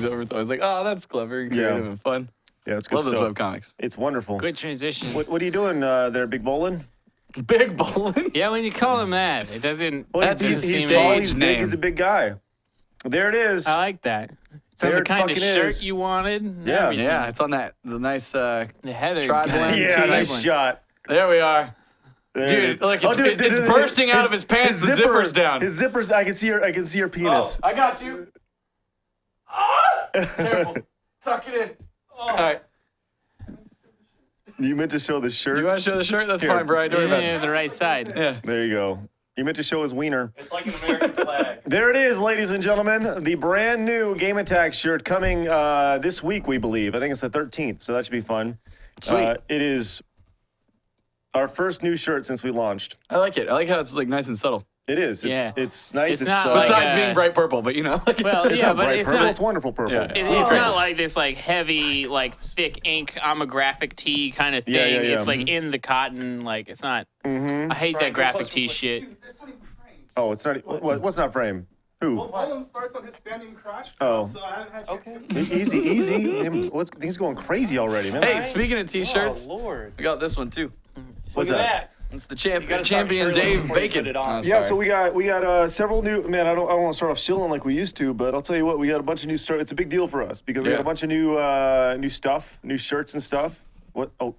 things over. So I was like, oh, that's clever and creative and fun. Yeah, it's good Love stuff. those webcomics. It's wonderful. Good transition. What are you doing there, Big Bolin? Big Bowling? Yeah, when you call him that, it doesn't. Well, That's he's tall, he's big, he's a big guy. There it is. I like that. So There the it kind of fucking shirt is. you wanted. and Yeah. everything. Yeah, it's on the nice The Heather. Tri-blend kind. Yeah, tee. nice shot. There we are. There Dude, it is. look, it's bursting out of his pants. The zipper's down. His zipper's. I can see your penis. I got you. Ah! Careful. Tuck it in. All right. You meant to show the shirt. You want to show the shirt? That's Here. fine, Brian. Don't worry about Yeah, it. the right side. Yeah. There you go. You meant to show his wiener. It's like an American flag. There it is, ladies and gentlemen. The brand new Game Attack shirt coming this week, we believe. I think it's the 13th, so that should be fun. Sweet. It is our first new shirt since we launched. I like it. I like how it's like nice and subtle. It is. Yeah. It's nice. It's not like Besides being bright purple, but you know. Like, Well, It's yeah, not but bright it's purple. not. It's wonderful purple. Yeah. It's not like this like heavy, like thick ink. I'm a graphic tee kind of thing. Yeah, yeah, yeah. It's like in the cotton. Like it's not. I hate that graphic tee shit. It's not even framed. Oh, it's not. What's not frame? Who? Well, Bolin starts on his standing crash. Oh. So I haven't had a chance to Easy. He's going crazy already, man. Hey, speaking of t-shirts, Oh, Lord. we got this one too. What's Look at that? that. It's the You gotta start champion shirtless Dave before you Bacon. put it on. Oh, Yeah, sorry. so we got several new. Man, I don't want to start off shilling like we used to, but I'll tell you what, we got a bunch of new stuff. It's a big deal for us because we got Yeah. a bunch of new stuff, new shirts and stuff. What? Oh,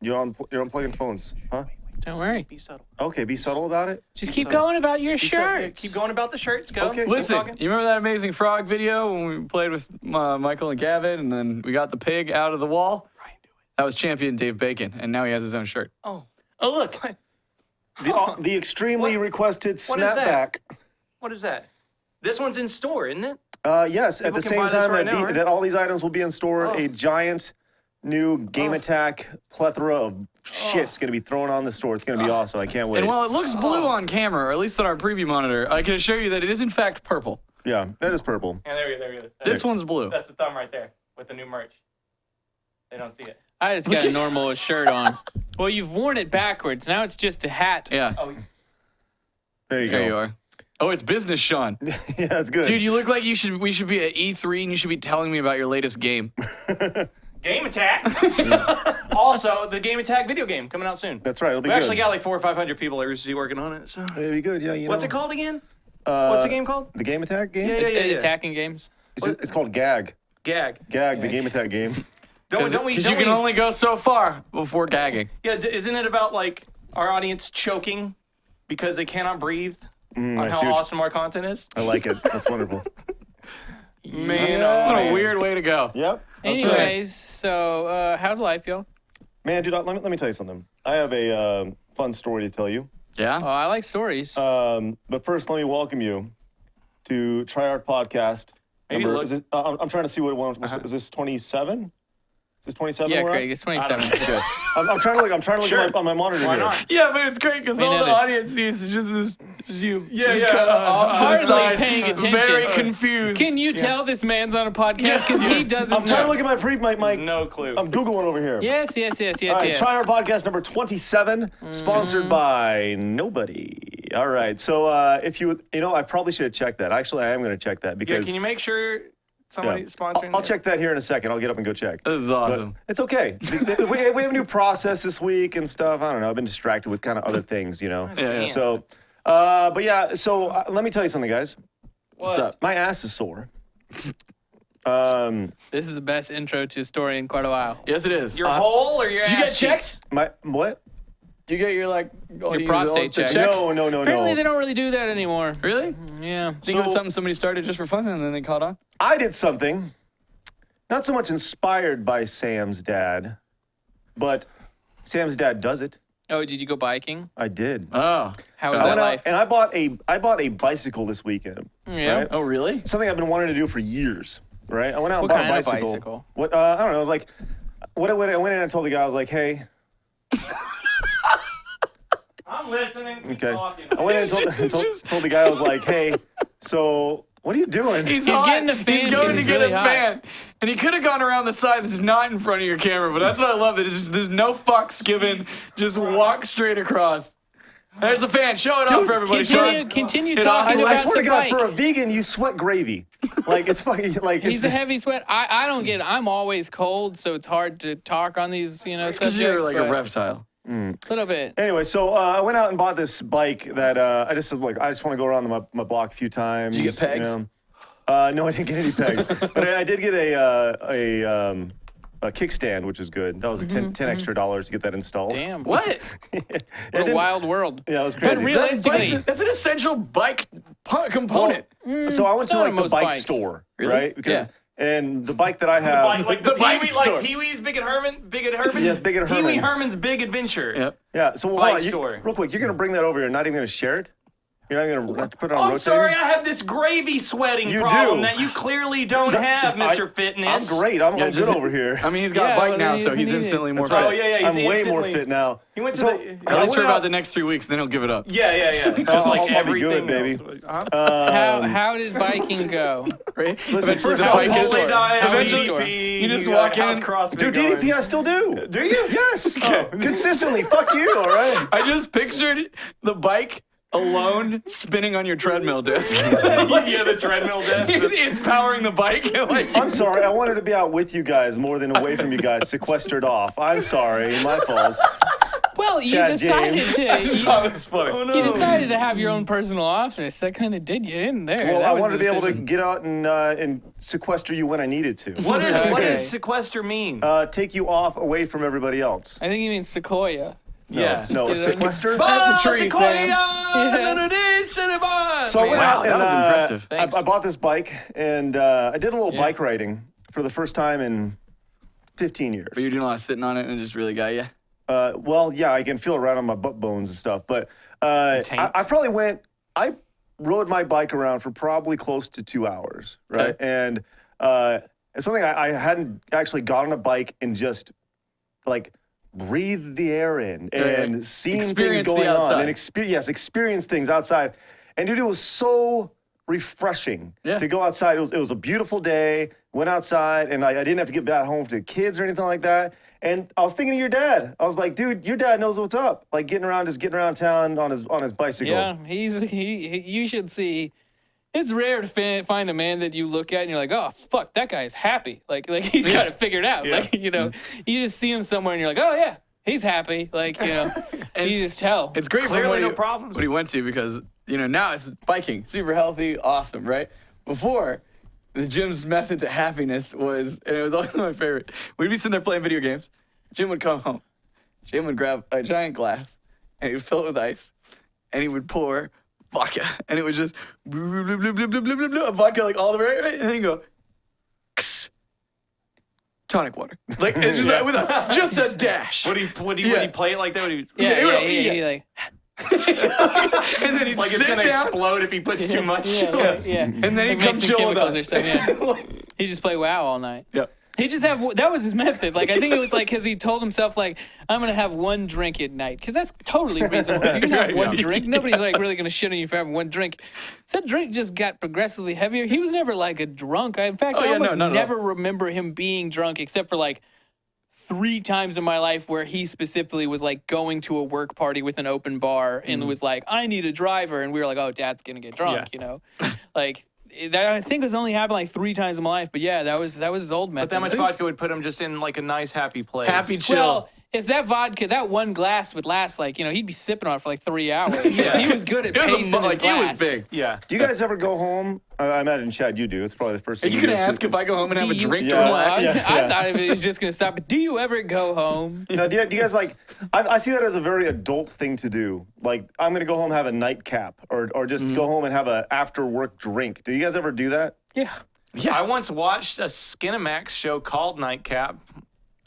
you're unplugging phones, huh? Don't worry. Be subtle. Okay, be subtle about it. Just keep going about your shirts. Keep going about the shirts. Go. Okay. Keep Listen, talking. you remember that Amazing Frog video when we played with Michael and Gavin, and then we got the pig out of the wall? Ryan, do it. That was champion Dave Bacon, and now he has his own shirt. Oh, look. The extremely requested What is that? snapback. What is that? This one's in store, isn't it? Yes, at the can same buy this time right now, right? that all these items will be in store, Oh. a giant new Game Attack plethora of shit's going to be thrown on the store. It's going to be awesome. I can't wait. And while it looks blue on camera, or at least on our preview monitor, I can assure you that it is in fact purple. Yeah, that is purple. And there we go. This one's blue. That's the thumb right there with the new merch. They don't see it. I just got a normal shirt on. Well, you've worn it backwards. Now it's just a hat. Yeah, Oh, There you go. there you are. Oh, it's business, Sean. Yeah, that's good. Dude, you look like we should be at E3 and you should be telling me about your latest game. Game Attack. Also, the Game Attack video game coming out soon. That's right. It'll be We good. actually got like 400 or 500 people that are working on it. So, It'll be good. Yeah, you know. what's it called again? What's the game called? The Game Attack game? Yeah. Attacking games. It's called GAG. Gag. GAG, the Game Attack game. Because you can only go so far before gagging. Yeah, isn't it about like our audience choking because they cannot breathe on I how see what you- awesome our content is? I like it. That's wonderful. Man, What oh, a weird way to go. Yep. Anyways, so how's life, y'all? Man, dude, let me tell you something. I have a fun story to tell you. Yeah? Oh, I like stories. But first, let me welcome you to Try Art Podcast. Maybe Number, look- is this, I'm trying to see what one. Is this 27? Is this 27? yeah, we're at? Craig, it's 27. Okay. I'm trying to look Sure. on my monitor Why here. not? Yeah, but it's great because May all the notice. audience sees is just this, just you. Yeah, just yeah. kinda off to the Hardly side, paying attention. Very confused. Can you tell this man's on a podcast? Because he doesn't I'm trying to know. look at my No clue. I'm Googling over here. Yes. All right, Try Art Podcast number 27, sponsored by nobody. All right, so if I probably should have checked that. Actually, I am going to check that Yeah, because can you make sure somebody's sponsoring? I'll check that here in a second. I'll get up and go check. This is But awesome. it's okay. we have a new process this week and stuff. I don't know. I've been distracted with kind of other things, Yeah. So, let me tell you something, guys. What's up? My ass is sore. This is the best intro to a story in quite a while. Yes, it is. Your hole or your Did you get ass checked? cheeks? My what? Did you get your prostate checked? No. Apparently, they don't really do that anymore. Really? Yeah. Think it was So- something somebody started just for fun and then they caught on? I did something, not so much inspired by Sam's dad, but Sam's dad does it. Oh, did you go biking? I did. Oh. How was I that went out life? and I bought a bicycle this weekend. Yeah. Right? Oh, really? Something I've been wanting to do for years. Right? I went out What and bought kind a of bicycle. bicycle? What? I don't know. I was like, I went in and I told the guy, I was like, hey. I'm listening. Keep Okay. talking. I went in and told the guy, I was like, hey, so what are you doing? He's getting a fan He's 'cause going he's to get really a hot. fan. And he could have gone around the side that's not in front of your camera, but that's what I love. That there's no fucks given. Just walk straight across. There's the fan. Show it off for everybody, Sean. Continue It talking also- I about swear the to God, bike. for a vegan, you sweat gravy. Like it's fucking like He's it's, a heavy sweat. I don't get it. I'm always cold, so it's hard to talk on these, Because subjects. you're like a but reptile. a little bit. Anyway, so I went out and bought this bike that I just was like, I just want to go around my block a few times. Did you get pegs? know. No, I didn't get any pegs, but I did get a kickstand, which is good. That was 10 extra dollars to get that installed. Damn. What? What a wild world. Yeah, it was But crazy. realistically, That's an essential bike component. So I went it's to not like on the most bike bikes. store, Really? right? Because Yeah. and the bike that I have, Like The the bike Pee-wee, store. like Pee-wee's Big and Herman? Big and Herman? Yes, Big and Pee-wee Herman. Herman's Big Adventure. Yep. yeah. So hold Bike on, store. real quick, you're gonna bring that over here, not even gonna share it. You're not gonna put it on I'm rotating? sorry, I have this gravy sweating You problem do. that you clearly don't have, Mr. I'm Fitness. great. I'm just- good over here. I mean, he's got Yeah, a bike well, now, then he so doesn't he's need it. instantly more That's fit. right. Oh, yeah, yeah. I'm He's way more instantly- fit now. He went to So, the- I At went least for out- about the next 3 weeks, then he'll give it up. Yeah. Just like I'll be everything good, else. baby. Huh? how did biking go? Right? Listen, Eventually first the off, bike Holy store. diet, Eventually- DDP, you just got walk in house and- CrossFit Dude, going. DDP, I still do. Do you? Yes. Consistently. Fuck you. All right. I just pictured the bike alone spinning on your treadmill disc. Yeah, the treadmill desk. It's powering the bike. Like, I'm sorry. I wanted to be out with you guys more than away from you guys, sequestered off. I'm sorry. My fault. Well, you Chad decided James. to. that's funny. You decided to have your own personal office. That kind of did you in there. Well, That I was wanted to the be able to decision. get out and sequester you when I needed to. What Okay. does sequester mean? Take you off away from everybody else. I think you mean sequoia. yeah. No, get it on- sequester. That's a tree, Sequoia! Yeah. So I went Wow, out that and was impressive. I bought this bike and I did a little Yeah. bike riding for the first time in 15 years. But you're doing a lot of sitting on it and it just really got you. Well, yeah, I can feel it right on my butt bones and stuff. But taint. I rode my bike around for probably close to 2 hours, right? Okay. And it's something I hadn't actually got on a bike and just like breathe the air in and Yeah. seeing things Experience the going on outside. and experience things outside. And dude, it was so refreshing Yeah. to go outside. It was a beautiful day. Went outside and I didn't have to get back home to the kids or anything like that. And I was thinking of your dad. I was like, dude, your dad knows what's up. Like getting around town on his bicycle. Yeah, you should see. It's rare to find a man that you look at and you're like, oh fuck, that guy's happy. Like he's got it figured out. Yeah. Like you just see him somewhere and you're like, oh yeah, he's happy. Like and you just tell. It's great Clearly from what no he, problems. what he went to because, now it's biking, super healthy, awesome, right? Before, the gym's method to happiness was, and it was always my favorite, we'd be sitting there playing video games. Jim would come home. Jim would grab a giant glass and he would fill it with ice and he would pour vodka and it was just blah, blah, blah, blah, blah, blah, blah, blah, vodka like all the way, right? And then he'd go, Kss, tonic water. Like, it's just like, with just a dash. Would he play it like that? Would he, yeah, like And then he'd like it's sit gonna down. explode if he puts too much? yeah. And then he'd Like come mixing chill with chemicals us. or something, yeah. He just play WoW all night. Yeah. He just that was his method. Like I think it was like because he told himself like I'm gonna have one drink at night because that's totally reasonable. You're gonna have Right, one yeah. drink. Nobody's like really gonna shit on you for having one drink. So that drink just got progressively heavier. He was never like a drunk. In fact, Oh, I yeah, no, almost not at all. never remember him being drunk except for like 3 times in my life where he specifically was like going to a work party with an open bar and was like, I need a driver, and we were like, oh, Dad's gonna get drunk, like. That I think was only happened like 3 times in my life, but yeah, that was his old method. But that much vodka would put him just in like a nice happy place. Happy chill. Well, it's that vodka. That one glass would last like he'd be sipping on it for like 3 hours. Yeah. He was good at It was, pacing his like, it glass. was big. Yeah. Do you guys ever go home? I imagine, Chad, you do. It's probably the first Are thing you going to do. ask if I go home and have a drink to Yeah. relax? I thought it was just gonna stop. But do you ever go home? Do you guys like? I see that as a very adult thing to do. Like, I'm gonna go home and have a nightcap, or just go home and have a after work drink. Do you guys ever do that? Yeah. I once watched a Skinamax show called Nightcap.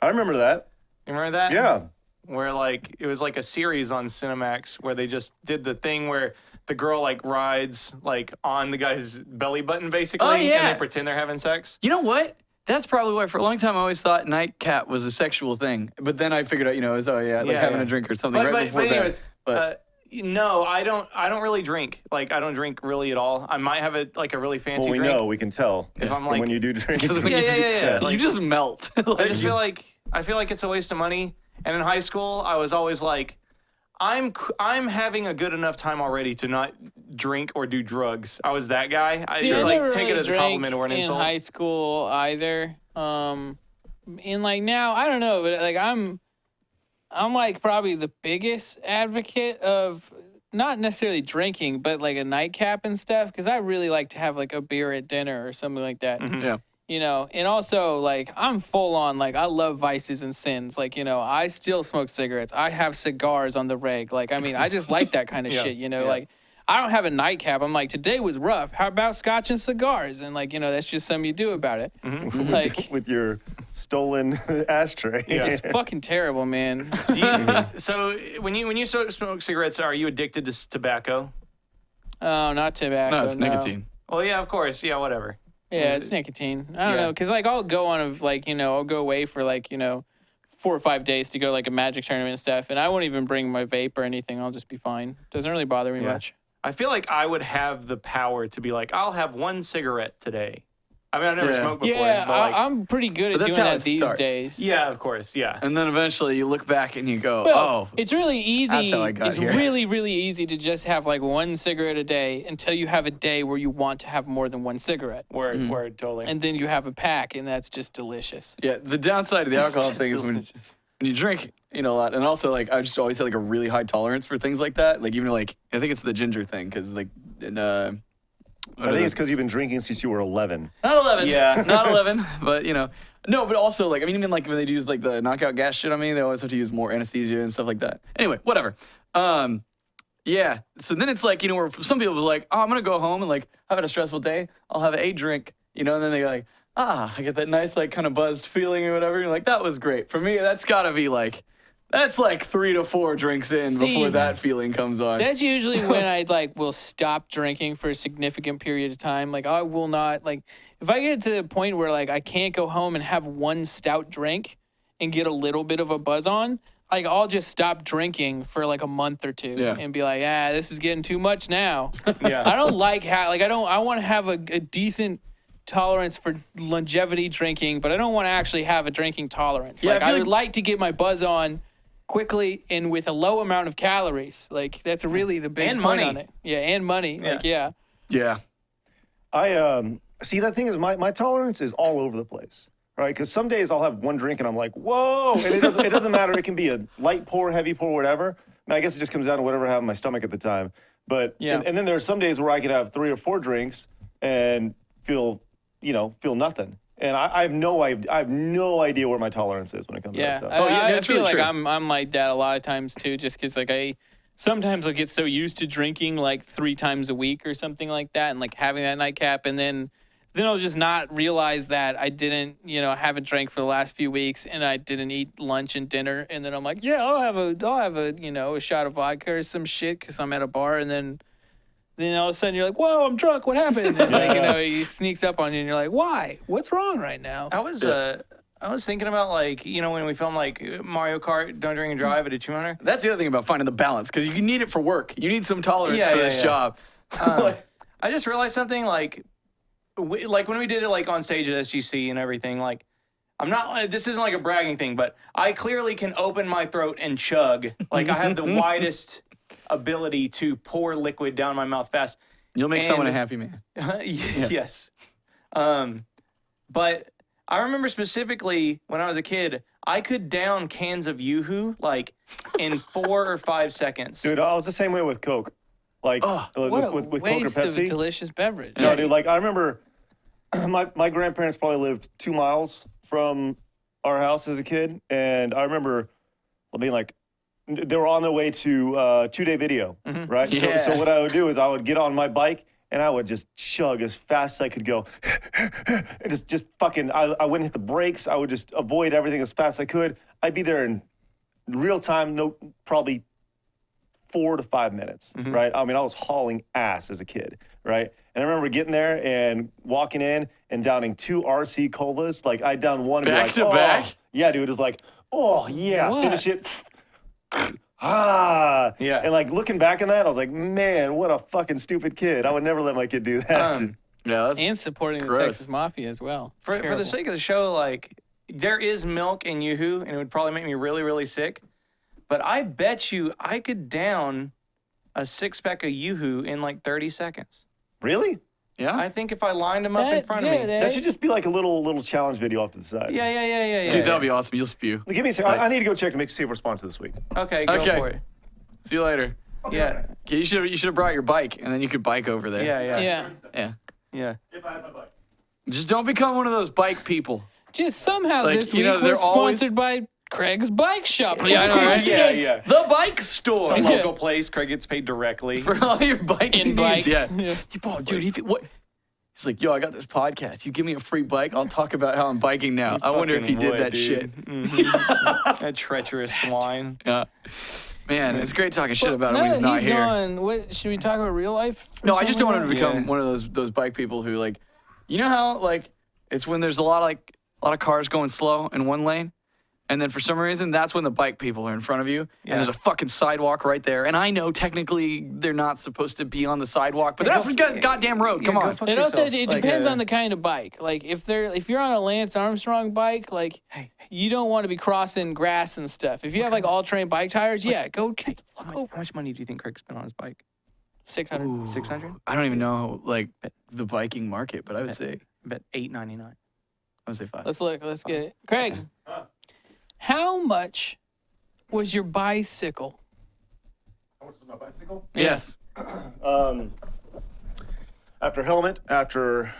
I remember that. You remember that? Yeah. Where like it was like a series on Cinemax where they just did the thing where the girl like rides like on the guy's belly button basically, Oh, yeah. and they pretend they're having sex. You know what? That's probably why for a long time I always thought nightcap was a sexual thing. But then I figured out, it was, like Yeah, having yeah. a drink or something right before bed. anyways, But no, I don't really drink. Like I don't drink really at all. I might have a really fancy Well, we drink. know. We can tell. If I'm from like- when you do drink. when Yeah, you yeah, do- yeah, yeah. you Like- just melt. I just feel like it's a waste of money. And in high school, I was always like, I'm having a good enough time already to not drink or do drugs. I was that guy. I See, should I like never take it really as a compliment or an drank insult. in high school either. And like now, I don't know, but like I'm like probably the biggest advocate of not necessarily drinking, but like a nightcap and stuff, because I really like to have like a beer at dinner or something like that. Yeah. You know, and also like I'm full on like I love vices and sins. Like, you know, I still smoke cigarettes. I have cigars on the reg. Like, I mean, I just like that kind of shit, you know, like I don't have a nightcap. I'm like, today was rough. How about scotch and cigars? And like, you know, that's just something you do about it. Like, with your stolen ashtray. it's fucking terrible, man. So when you smoke cigarettes, are you addicted to tobacco? Oh, not tobacco. No, it's nicotine. Well, yeah, of course. Yeah, whatever. Yeah, it's nicotine. I don't Yeah. know, because like I'll go on of like, you know, I'll go away for like, you know, 4 or 5 days to go like a magic tournament and stuff, and I won't even bring my vape or anything. I'll just be fine. Doesn't really bother me much. I feel like I would have the power to be like, I'll have one cigarette today. I mean, I've never Yeah. smoked before. Yeah, but like, I'm pretty good at But that's doing how that it these starts. days. yeah, of course, yeah. And then eventually you look back and you go, Well, oh, it's really easy. that's how I got it's here. really, really easy to just have like one cigarette a day until you have a day where you want to have more than one cigarette. Word, totally. And then you have a pack, and that's just delicious. yeah. The downside of the alcohol thing is when you drink, you know, a lot, and also like I just always had like a really high tolerance for things like that. Like even like I think it's the ginger thing because like in, I think it's because you've been drinking since you were 11. not 11, Yeah. not 11, but you know, no, but also like I mean even like when they use like the knockout gas shit on me, they always have to use more anesthesia and stuff like that. Anyway, whatever. Yeah. So then it's like you know where some people are like, oh, I'm gonna go home and like I've had a stressful day. I'll have a drink, you know, and then they go like, I get that nice like kind of buzzed feeling or whatever. You're like, that was great. For me, that's gotta be like. That's like 3 to 4 drinks in See, before that feeling comes on. That's usually when I like will stop drinking for a significant period of time. Like I will not like if I get to the point where like I can't go home and have one stout drink and get a little bit of a buzz on, like I'll just stop drinking for like a month or two Yeah. and be like, this is getting too much now. Yeah. I don't like I want to have a decent tolerance for longevity drinking, but I don't want to actually have a drinking tolerance. Yeah, Like I I feel would like to get my buzz on quickly and with a low amount of calories. Like that's really the big And point money. on it. Yeah, and money. Yeah. Like yeah. Yeah. I see that thing is my tolerance is all over the place, right? Because some days I'll have one drink and I'm like, whoa, and it doesn't matter. It can be a light pour, heavy pour, whatever. I mean, I guess it just comes down to whatever I have in my stomach at the time. But Yeah. and then there are some days where I could have 3 or 4 drinks and feel nothing. And I have no idea where my tolerance is when it comes to that Yeah. stuff. I that's feel really like true. I'm like that a lot of times too, just because like sometimes I'll get so used to drinking like 3 times a week or something like that, and like having that nightcap, and then I'll just not realize that I didn't, I haven't drank for the last few weeks, and I didn't eat lunch and dinner, and then I'm like, yeah, I'll have a shot of vodka or some shit because I'm at a bar, and then all of a sudden you're like, whoa, I'm drunk. What happened? And like, he sneaks up on you, and you're like, why? What's wrong right now? I was thinking about like when we film like Mario Kart, Don't Drink and Drive at a 200. That's the other thing about finding the balance because you need it for work. You need some tolerance Yeah, for yeah, this yeah. job. I just realized something like when we did it like on stage at SGC and everything. Like I'm not. This isn't like a bragging thing, but I clearly can open my throat and chug. Like I have the widest ability to pour liquid down my mouth fast. You'll make And- someone a happy man. Yes. But I remember specifically when I was a kid, I could down cans of Yoo-Hoo like in 4 or 5 seconds. Dude, I was the same way with Coke. Like What a with Coke or waste of a Pepsi. delicious beverage. No, dude, like I remember my grandparents probably lived 2 miles from our house as a kid. And I remember being like, they were on their way to 2-day video, right? Yeah. So what I would do is I would get on my bike and I would just chug as fast as I could go. And just fucking, I wouldn't hit the brakes. I would just avoid everything as fast as I could. I'd be there in real time, probably 4 to 5 minutes, right? I mean, I was hauling ass as a kid, right? And I remember getting there and walking in and downing 2 RC colas. Like I downed one and be Back like, to oh. back? Yeah, dude, it was like, oh yeah, What? finish it. Yeah. And like looking back on that, I was like, man, what a fucking stupid kid. I would never let my kid do that. Yeah, that's And supporting the gross. Texas Mafia as well. For the Terrible. sake of the show, like there is milk in Yoo-Hoo, and it would probably make me really, really sick. but I bet you I could down a 6-pack of Yoo-Hoo in like 30 seconds. Really? Yeah. I think if I lined them up in front of me. That should just be like a little challenge video off to the side. Yeah. Dude, that'd be awesome. You'll spew. Give me a second. I need to go check to see if we're sponsored this week. Okay, go Okay. for it. See you later. Yeah. Okay, you should have brought your bike, and then you could bike over there. Yeah. Yeah. If I have my bike. Just don't become one of those bike people. Just somehow Like, this you week know, we're they're always- sponsored by Craig's Bike Shop. Yeah, I know, right? Yeah. The bike store. It's a local place. Craig gets paid directly. For all your biking In bikes. needs. Yeah. Yeah. Oh, dude, what? He's like, yo, I got this podcast. You give me a free bike, I'll talk about how I'm biking now. I wonder if he did that shit. Mhm. That treacherous swine. Yeah. Man, it's great talking shit about him when he's not here. Gone. What should we talk about real life? for No, I just don't want him to something? become one of those bike people who like, you know how like it's when there's a lot of cars going slow in one lane, and then for some reason that's when the bike people are in front of you, and there's a fucking sidewalk right there. And I know technically they're not supposed to be on the sidewalk, but that's the goddamn road. Come on. It also yourself. it Like, depends on the kind of bike. Like if you're on a Lance Armstrong bike, like you don't want to be crossing grass and stuff. If you have like all-terrain bike tires, go get the fuck over. How much money do you think Craig spent on his bike? 600. 600? I don't even know like the biking market, but I would say I bet $8.99. I would say 5. Let's look. Let's get it. Craig, how much was your bicycle? How much was my bicycle? Yes. After helmet, after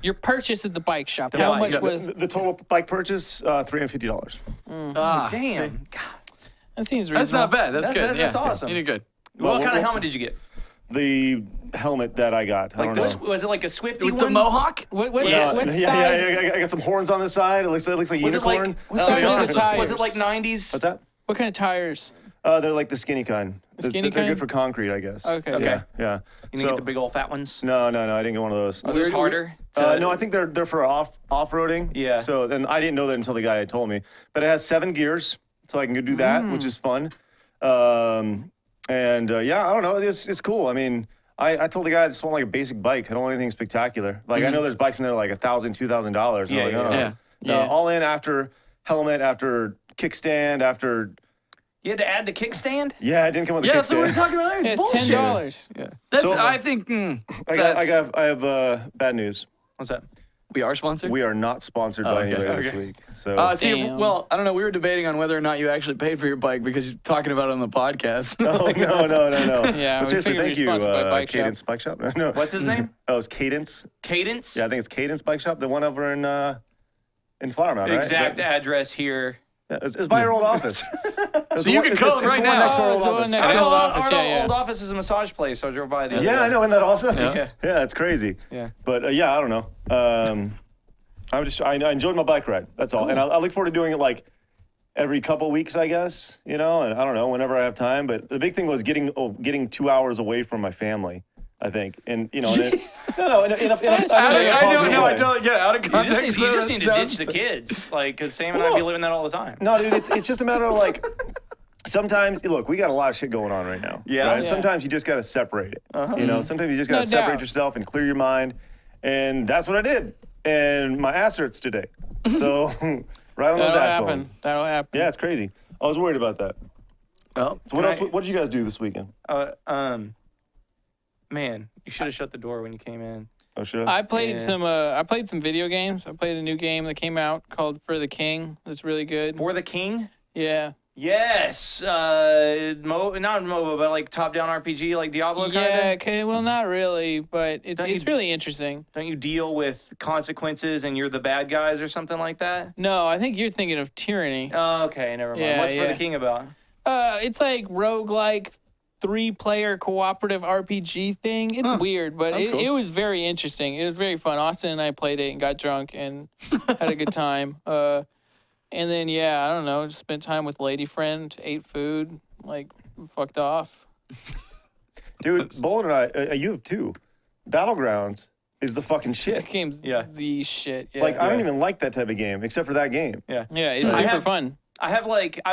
Your purchase at the bike shop. The How bike. much yeah, was? the total bike purchase? $350. Damn. That seems reasonable. That's not bad. That's good. That's yeah. awesome. You did good. What kind of helmet did you get? The helmet that I got. I don't know. Was it like a Swifty With one? the mohawk? What Yeah, size? yeah, I got some horns on the side. It looks like Was it unicorn. like, What size are the tires? was it like 90s? What's that? What kind of tires? They're like the skinny kind. skinny They're kind? good for concrete, I guess. Okay. Okay. Yeah. You didn't get the big old fat ones? No, I didn't get one of those. Are those harder? No, I think they're for off-roading. Yeah. So then I didn't know that until the guy had told me. But it has 7 gears, so I can go do that, which is fun. And I don't know. It's cool. I mean, I told the guy I just want like a basic bike. I don't want anything spectacular. Like I know there's bikes in there like $1,000, $2,000. Yeah, Like, yeah, no. yeah. No, Yeah. all in after helmet, after kickstand, after. You had to add the kickstand? Yeah, it didn't come with the Yeah, that's what we were kickstand. talking about earlier. It's It's bullshit. $10. That's, So- I think, I have bad news. What's that? we are sponsored? We are not sponsored by okay, anybody this okay. week. So Damn. Well, I don't know. We were debating on whether or not you actually paid for your bike because you're talking about it on the podcast. oh no. Yeah, But we seriously, figured thank you're you, sponsored by Bike Shop. Cadence Bike Shop. No, What's his name? Oh, it's Cadence. Cadence? Yeah, I think it's Cadence Bike Shop, the one over in Flower Mound, right? Exact address here. Yeah, it's by your old office. So you can call it right now. Next to our Oh, old it's the one office. next to Our the old office, old, yeah. old office is a massage place, so I drove by the other Yeah, day. I know. Isn't that awesome? Yeah. Yeah, it's crazy. Yeah. But I don't know. I enjoyed my bike ride. That's all, and I look forward to doing it like every couple weeks, I guess. And I don't know, whenever I have time. But the big thing was getting 2 hours away from my family. I think, and in a That's positive I way. totally get it. Out of You context. just though, need that to ditch sounds- the kids. Like, because Sam and Well, I be no. living that all the time. No, dude, it's just a matter of like. Sometimes, look, we got a lot of shit going on right now. Yeah. Right? Yeah. Sometimes you just got to separate it. Sometimes you just got No to separate doubt. yourself and clear your mind. And that's what I did. And my ass hurts today. So, right on those That'll ass happen. bones. That'll happen. Yeah, it's crazy. I was worried about that. Oh, So, what did you guys do this weekend? Man, you should have shut the door when you came in. Oh, should I? I played Yeah. some video games. I played a new game that came out called For the King. That's really good. For the King? Yeah. Yes. Not MOBA, but like top-down RPG, like Diablo kind of. Yeah, okay, well, not really, but it's Don't it's you- really interesting. Don't you deal with consequences and you're the bad guys or something like that? No, I think you're thinking of Tyranny. Oh, okay, never mind. Yeah, What's For yeah. the King about? It's like roguelike 3-player cooperative RPG thing. It's weird, but That's cool. it was very interesting. It was very fun. Austin and I played it and got drunk and had a good time. And then, I don't know, just spent time with lady friend, ate food, like, fucked off. Dude, Bolin and I, you have two. Battlegrounds is the fucking That shit. game's Yeah. the shit. Yeah. Like, I don't even like that type of game, except for that game. Yeah, it's I super have- fun. I've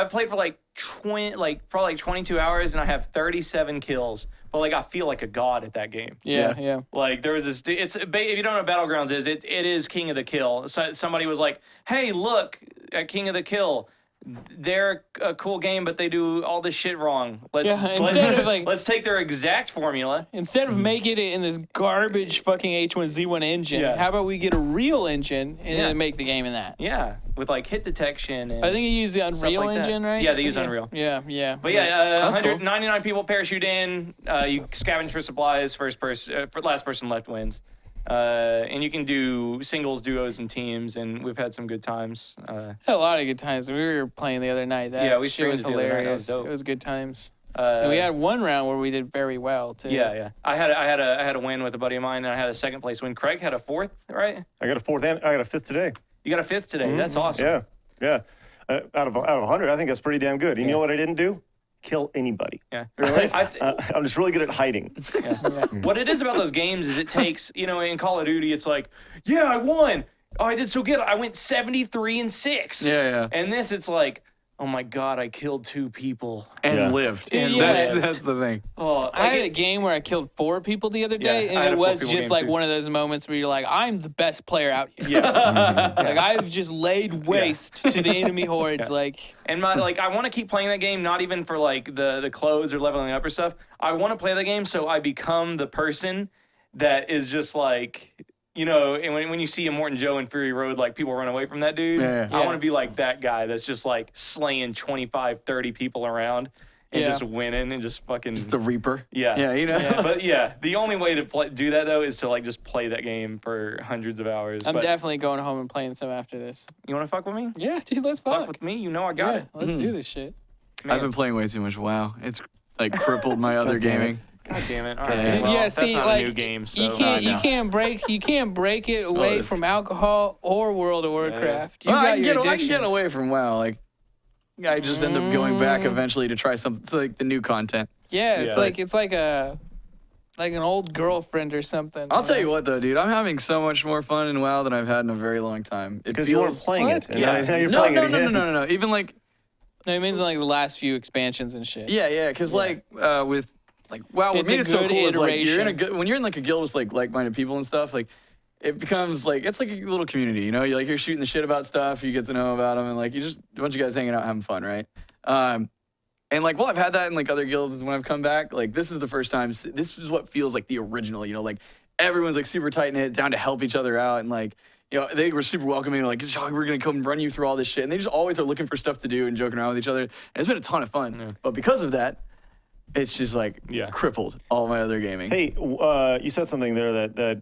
played for probably 22 hours and I have 37 kills. But like I feel like a god at that game. Yeah. Like there was this. If you don't know what Battlegrounds is, it is King of the Kill. So, somebody was like, "Hey, look at King of the Kill. they're a cool game, but they do all this shit wrong. Instead of, like- let's take their exact formula. Instead of making it in this garbage fucking H1Z1 engine, Yeah. how about we get a real engine and Yeah. then make the game in that? Yeah, with like hit detection and I think you use the Unreal like that. Engine, right? Yeah, they use Unreal. Yeah. But yeah, That's cool. 199 people parachute in. You scavenge for supplies. Last person left wins. And you can do singles, duos, and teams. And we've had some good times. Had a lot of good times. We were playing the other night. That Yeah, we shit was streamed it the other night. That was hilarious. dope. It was good times. And we had one round where we did very well too. Yeah. I had a win with a buddy of mine, and I had a second place win. Craig had a fourth, right? I got a fourth and I got a fifth today. You got a fifth today. That's awesome. Yeah. Out of 100, I think that's pretty damn good. You know what I didn't do? Kill anybody. Yeah. Really? I'm just really good at hiding. What it is about those games is it takes, in Call of Duty, it's like, yeah, I won. Oh, I did so good. I went 73-6. Yeah. And this, it's like, oh my God, I killed 2 people. And Yeah. lived. Dude, And yeah. that's the thing. Oh, I had a game where I killed 4 people the other day, Yeah, I had and a it 4 was people just game, like too. one of those moments where you're like, I'm the best player out here. yeah. Like I've just laid waste to the enemy hordes. Like And I want to keep playing that game, not even for like the clothes or leveling up or stuff. I want to play the game so I become the person that is just like, and when you see Immortan Joe in Fury Road, like people run away from that dude. Yeah. I want to be like that guy that's just like slaying 25, 30 people around and Yeah. just winning and just fucking. It's the Reaper. Yeah. Yeah, But yeah, the only way to do that though is to like just play that game for hundreds of hours. I'm But definitely going home and playing some after this. you want to fuck with me? Yeah, dude, let's Fuck fuck. with me? You know I got Yeah, it. let's do this shit. I've been playing way too much WoW. It's like crippled my other damn it. gaming. God damn it! All Dude, right. Well, yeah, that's see, not like a new game, so you can't break it away it's- from alcohol or World of Warcraft. You Well, got I can your get addictions. away from WoW. Like, I just end up going back eventually to try something. It's like the new content. Yeah, it's Yeah. like an old girlfriend or something. I'll tell you what, though, dude. I'm having so much more fun in WoW than I've had in a very long time. It Because you weren't playing Well, it. that's And good. now you're no, playing no, it no, again. no. Even like, No, it means in like the last few expansions and shit. yeah, because like with like WoW, what It's made a it so good cool is like iteration. when you're in like a guild with like-minded people and stuff, like it becomes like it's like a little community. You're shooting the shit about stuff. You get to know about them, and like you just a bunch of guys hanging out having fun, right? And like, well, I've had that in like other guilds when I've come back. Like, this is the first time. This is what feels like the original. Like everyone's like super tight knit, down to help each other out, and like they were super welcoming. Like, we're gonna come run you through all this shit, and they just always are looking for stuff to do and joking around with each other. And it's been a ton of fun. But because of that, it's just like crippled all my other gaming. Hey, you said something there that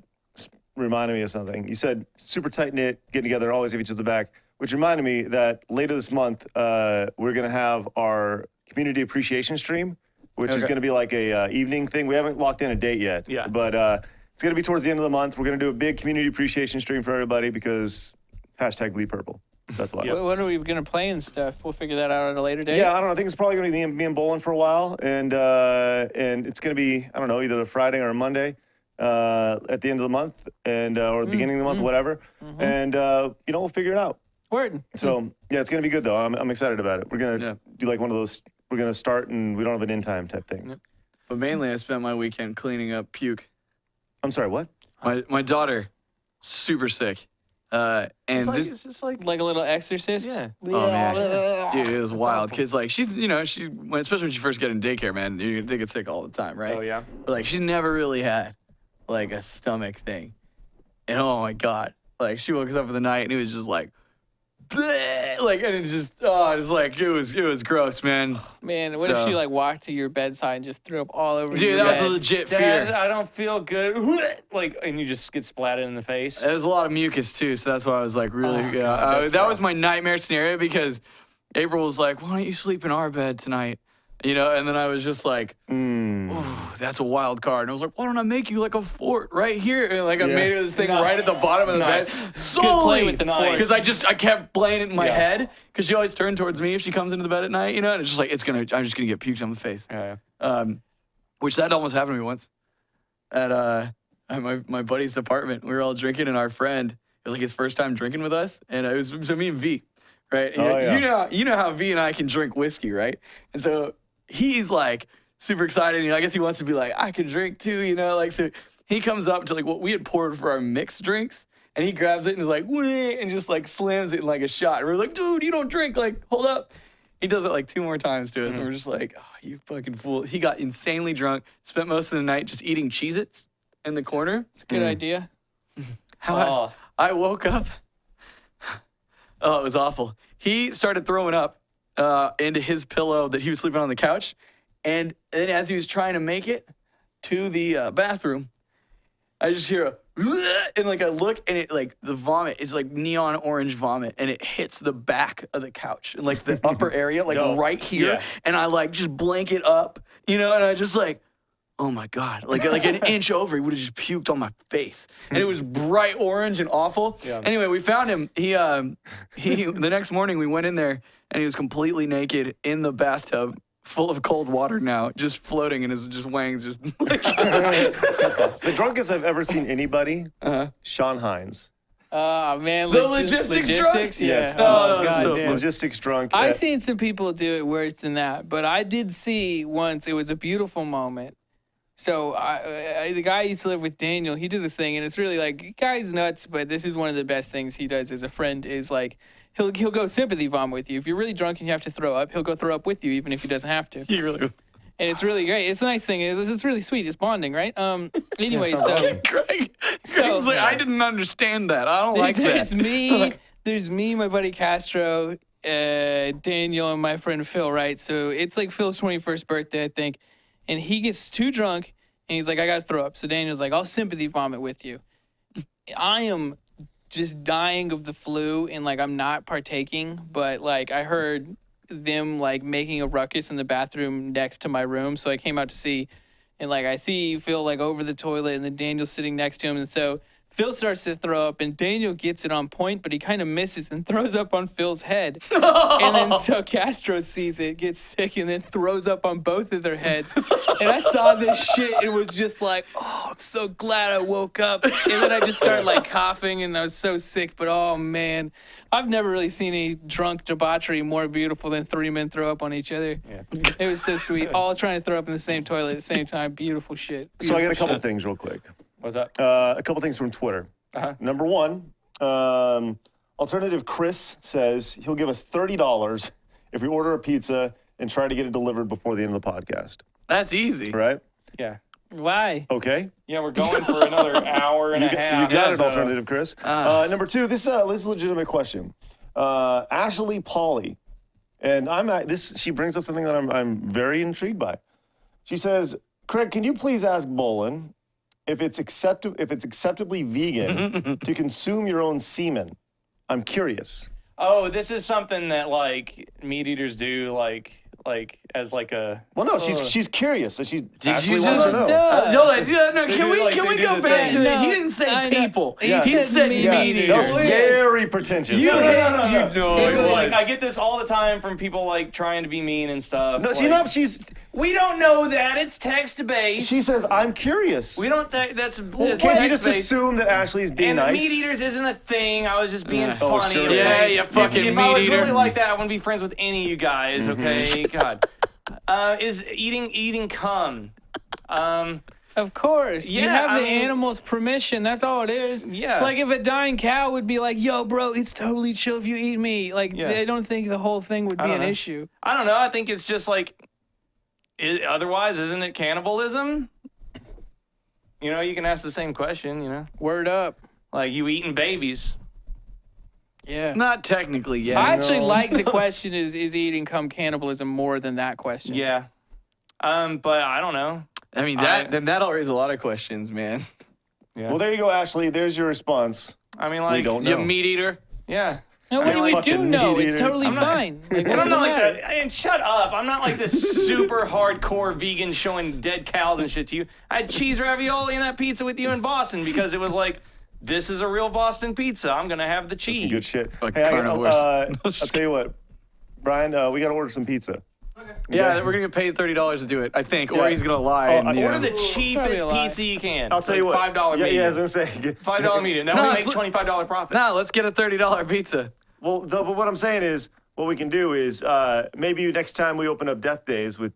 reminded me of something. You said super tight knit, getting together, always have each other back, which reminded me that later this month we're gonna have our community appreciation stream, which is Okay. gonna be like a evening thing. We haven't locked in a date yet. Yeah. But it's gonna be towards the end of the month. We're gonna do a big community appreciation stream for everybody because hashtag bleed purple. That's why. When are we gonna play and stuff? We'll figure that out at a later date. Yeah, I don't know. I think it's probably gonna be me and Bolin for a while, and it's gonna be either a Friday or a Monday at the end of the month, and or the beginning of the month, whatever. And we'll figure it out. Word. So yeah, it's gonna be good though. I'm excited about it. We're gonna do like one of those. We're gonna start and we don't have an end time type things. But mainly, I spent my weekend cleaning up puke. I'm sorry. What? My daughter, super sick, and this. It's just like Like a little exorcist. Yeah. Oh man, dude, it was wild. Kids like especially when she first got in daycare, man, they get sick all the time, right? Oh yeah. But like she's never really had like a stomach thing, and oh my god, like she woke us up in the night and it was just like, bleh, like, and it just it's like it was gross, man. Man, what if So- she like walked to your bedside and just threw up all over Dude, your that was bed? a legit Dad, fear. I don't feel good. Like, and you just get splatted in the face. There's a lot of mucus too, so that's why I was like really. Oh, God, that's that was my nightmare scenario because April was like, "Why don't you sleep in our bed tonight?" And then I was just like, "Ooh, that's a wild card." And I was like, "Why don't I make you like a fort right here?" And like I made her this thing right at the bottom of the Nice. bed, play solely with the Nice. because I kept playing it in my head because she always turned towards me if she comes into the bed at night, and it's just like I'm just gonna get puked on the face. Yeah. Which that almost happened to me once at my buddy's apartment. We were all drinking, and our friend, it was like his first time drinking with us, and it was so me and V, right? And you know how V and I can drink whiskey, right? And so he's like super excited. I guess he wants to be like, I can drink too, so he comes up to like what we had poured for our mixed drinks, and he grabs it and is like, "Wee," and just like slams it in like a shot. And we're like, dude, you don't drink. Like, hold up. He does it like 2 more times to us, and we're just like, oh, you fucking fool. He got insanely drunk, spent most of the night just eating Cheez-Its in the corner. It's a good idea. How I woke up. Oh, it was awful. He started throwing up into his pillow that he was sleeping on the couch. And then as he was trying to make it to the bathroom, I just hear a, and like I look and it like the vomit is like neon orange vomit and it hits the back of the couch and like the upper area, like Dope. right here. Yeah. And I like just blank it up, you know, and I just like, oh my God, like an inch over, he would have just puked on my face. And it was bright orange and awful. Yeah. Anyway, we found him. He the next morning we went in there and he was completely naked in the bathtub, full of cold water now, just floating in his just wangs, just like The drunkest I've ever seen anybody, Sean Hines. Oh man, The logistics drunk? Yeah. Yes. Oh, that's so goddamn. Logistics drunk. I've seen some people do it worse than that, but I did see once. It was a beautiful moment. So the guy I used to live with, Daniel, he did this thing, and it's really like, guy's nuts, but this is one of the best things he does as a friend is like, he'll go sympathy vomit with you. If you're really drunk and you have to throw up, he'll go throw up with you, even if he doesn't have to. he really. And it's really great. It's a nice thing. It's really sweet. It's bonding, right? Anyway, so Greg's So- like, I didn't understand that. I don't like there's that. there's me, my buddy Castro, Daniel, and my friend Phil, right? So it's like Phil's 21st birthday, I think, and he gets too drunk, and he's like, I gotta throw up. So Daniel's like, I'll sympathy vomit with you. I am just dying of the flu, and like I'm not partaking, but like I heard them like making a ruckus in the bathroom next to my room, so I came out to see, and like I see Phil like over the toilet, and then Daniel's sitting next to him, and so Phil starts to throw up, and Daniel gets it on point, but he kind of misses and throws up on Phil's head. And then so Castro sees it, gets sick, and then throws up on both of their heads. And I saw this shit and was just like, oh, I'm so glad I woke up. And then I just started like coughing, and I was so sick, but oh man. I've never really seen any drunk debauchery more beautiful than 3 men throw up on each other. Yeah. It was so sweet. All trying to throw up in the same toilet at the same time. Beautiful shit. So I got a couple things real quick. What's up? A couple things from Twitter. Number one, Alternative Chris says he'll give us $30 if we order a pizza and try to get it delivered before the end of the podcast. That's easy. Right? Yeah. Why? Okay. Yeah, we're going for another hour and a half. You got it, so- Alternative Chris. Number two, this is a legitimate question. Ashley Pauly, and she brings up something that I'm very intrigued by. She says, Craig, can you please ask Bolin if it's acceptably vegan to consume your own semen? I'm curious. Oh, this is something that like meat eaters do, like as like a. Well, no, she's curious. So she you actually wants to just- know. No, They can do we like- can they we do go the back thing. to that? He No, didn't say I know. people. He He said said meat meat eaters. That was eaters. very pretentious. You- No. You know It's it like, was. I get this all the time from people like trying to be mean and stuff. No, like, she's. We don't know that. It's text based. She says, I'm curious. We don't. That's Can't you just text-based. assume that Ashley's being And nice? meat eaters isn't a thing. I was just being Oh, funny. sure okay? it is. Yeah, you fucking if I meat was eater. really like that, I wouldn't be friends with any of you guys. Okay, God. Is eating cum? Of course. You Yeah, have I the mean- animal's permission. That's all it is. Yeah. Like if a dying cow would be like, yo, bro, it's totally chill if you eat me. Like Yeah. they don't think the whole thing would be don't an know. issue. I don't know. I think it's just like. Otherwise, isn't it cannibalism? You know, you can ask the same question. You know, Word up. like you eating babies. Yeah. Not technically, yeah. I actually like the question is eating cum cannibalism more than that question. Yeah. But I don't know. I mean, that'll raise a lot of questions, man. Yeah. Well, there you go, Ashley. There's your response. I mean, We like, don't You know. meat eater. yeah. No, what do we do fucking know? meat It's eater. totally fine. Like, what And I'm does not it like matter? that. And shut up. I'm not like this super hardcore vegan showing dead cows and shit to you. I had cheese ravioli and that pizza with you in Boston because it was like, this is a real Boston pizza. I'm gonna have the cheese. Some good shit. Like Hey, carnivores. I'll tell you what, Brian, we got to order some pizza. Yeah, we're gonna get paid $30 to do it, I think, or Yeah. he's gonna lie. Oh, and, you Order know. the cheapest a lie. pizza you can. I'll tell you what. $5 medium. Yeah, I was going to say. $5 medium. That No, will it's make $25 profit. Nah, let's get a $30 pizza. Well, but what I'm saying is, what we can do is maybe next time we open up Death Days with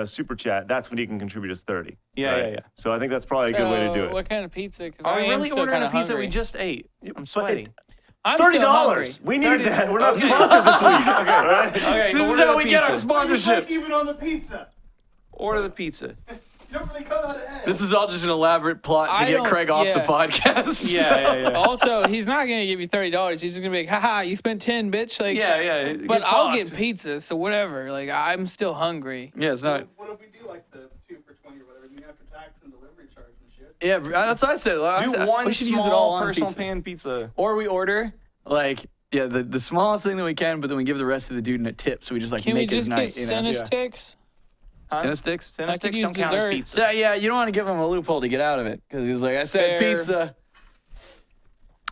Super Chat, that's when he can contribute his 30. Yeah, right? yeah, yeah. So I think that's probably a good way to do it. What kind of pizza? Because Are I we am really still ordering kind a of pizza hungry. we just ate? I'm But sweaty. I'm still hungry. $30. We need that. We're not Okay. sponsored this week. Okay, right? Okay, This is order how the we get our pizza. sponsorship. Even on the pizza. Order the pizza. You don't really come out ahead. This is all just an elaborate plot to I get don't- Craig off the yeah. podcast. Yeah. Also, he's not gonna give you $30. He's just gonna be like, haha, you spent 10, bitch. Like, Yeah. But I'll get fucked. pizza, so whatever. Like, I'm still hungry. Yeah, it's not. What if we do like the 2 for $20 or whatever? You after tax and delivery charge and shit. Yeah, that's what I said. I Do said, one we should use it all small on personal pizza. pan pizza. Or we order like the smallest thing that we can, but then we give the rest to the dude in a tip. So we just like Can we make his just night. get You know? Cinesticks? Cinesticks? I could Cinesticks use don't count as dessert. pizza. So yeah, you don't want to give him a loophole to get out of it because he was like, I said Fair. pizza.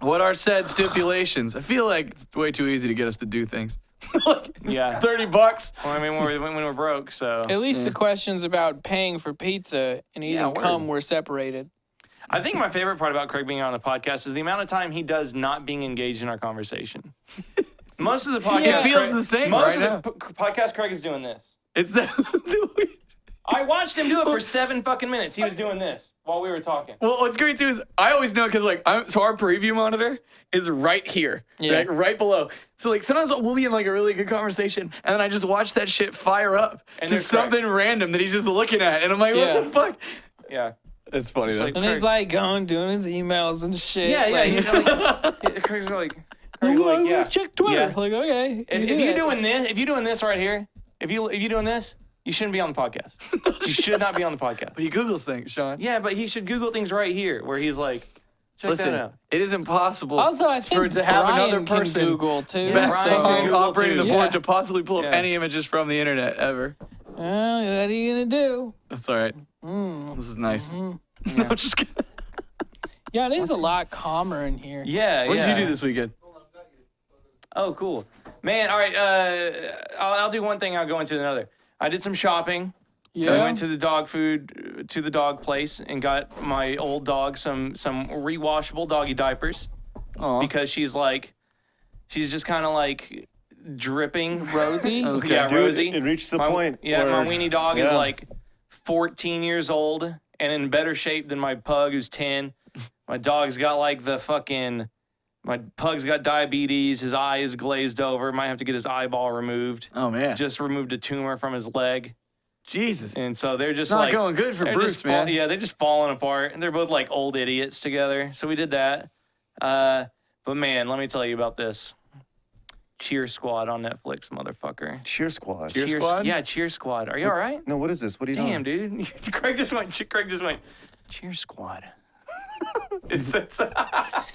What are said stipulations? I feel like it's way too easy to get us to do things. Like, Yeah. $30. Well, I mean, when we're broke, so. At least the questions about paying for pizza and eating word. cum were separated. I think my favorite part about Craig being on the podcast is the amount of time he does not being engaged in our conversation. Most of the podcast, It feels Craig- the same Most right of the podcast, Craig is doing this. It's the I watched him do it for 7 fucking minutes. He was doing this while we were talking. Well, what's great too is I always know because so our preview monitor is right here, Yeah. right below. So like sometimes we'll be in like a really good conversation, and then I just watch that shit fire up And to there's something random that he's just looking at, and I'm like, Yeah. what the fuck? Yeah. It's funny It's though. like- And he's like going doing his emails and shit. Yeah. like, He's like, Craig's like, yeah. check Twitter. Yeah. Like, okay. If you're doing this right here, if you're doing this, you shouldn't be on the podcast. You should not be on the podcast. But he Googles things, Sean. Yeah, but he should Google things right here, where he's like, check Listen, that out. it is impossible Also, I for think to have Brian another can person Google too. best Brian can fucking Google operating too. the board Yeah. to possibly pull up Yeah. any images from the internet ever. Well, what are you gonna do? That's all right. This is nice. No, I'm just kidding. Yeah, it is a lot calmer in here. Yeah, What yeah. did you do this weekend? Oh, cool. Man, all right. I'll do one thing. I'll go into another. I did some shopping. Yeah. I went to the dog food, to the dog place, and got my old dog some rewashable doggy diapers Aw. because she's just kind of like dripping. Rosie. Okay. Yeah, Dude, Rosie. it reaches the My- point. Yeah, where, my weenie dog is yeah. like 14 years old and in better shape than my pug who's 10. My dog's got like my pug's got diabetes. His eye is glazed over. Might have to get his eyeball removed. Oh man. Just removed a tumor from his leg. Jesus. And so they're just It's not like going good for they're Bruce, just man. yeah, they're just falling apart, and they're both like old idiots together. So we did that. But man, let me tell you about this. Cheer Squad on Netflix, motherfucker. Cheer Squad. Cheer Squad? Yeah, Cheer Squad. Are you all right? No, what is this? What are you Damn, doing? dude. Craig just went. Cheer Squad. it's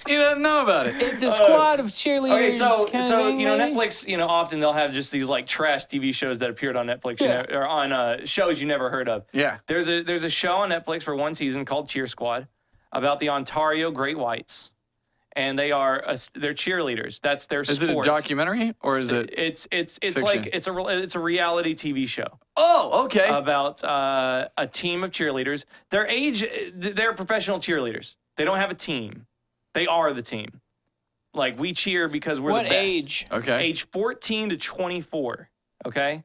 He doesn't know about it. It's a squad of cheerleaders. okay. So kind of so thing, you know maybe? Netflix. You know often they'll have just these like trash TV shows that appeared on Netflix or on shows you never heard of. Yeah. There's a show on Netflix for one season called Cheer Squad about the Ontario Great Whites, and they're cheerleaders. That's their Is sport. it a documentary or is it? It's fiction? like it's a reality TV show Oh, okay. about a team of cheerleaders. They're professional cheerleaders. They don't have a team. They are the team. Like we cheer because we're What the best. age? okay. Age 14 to 24. Okay.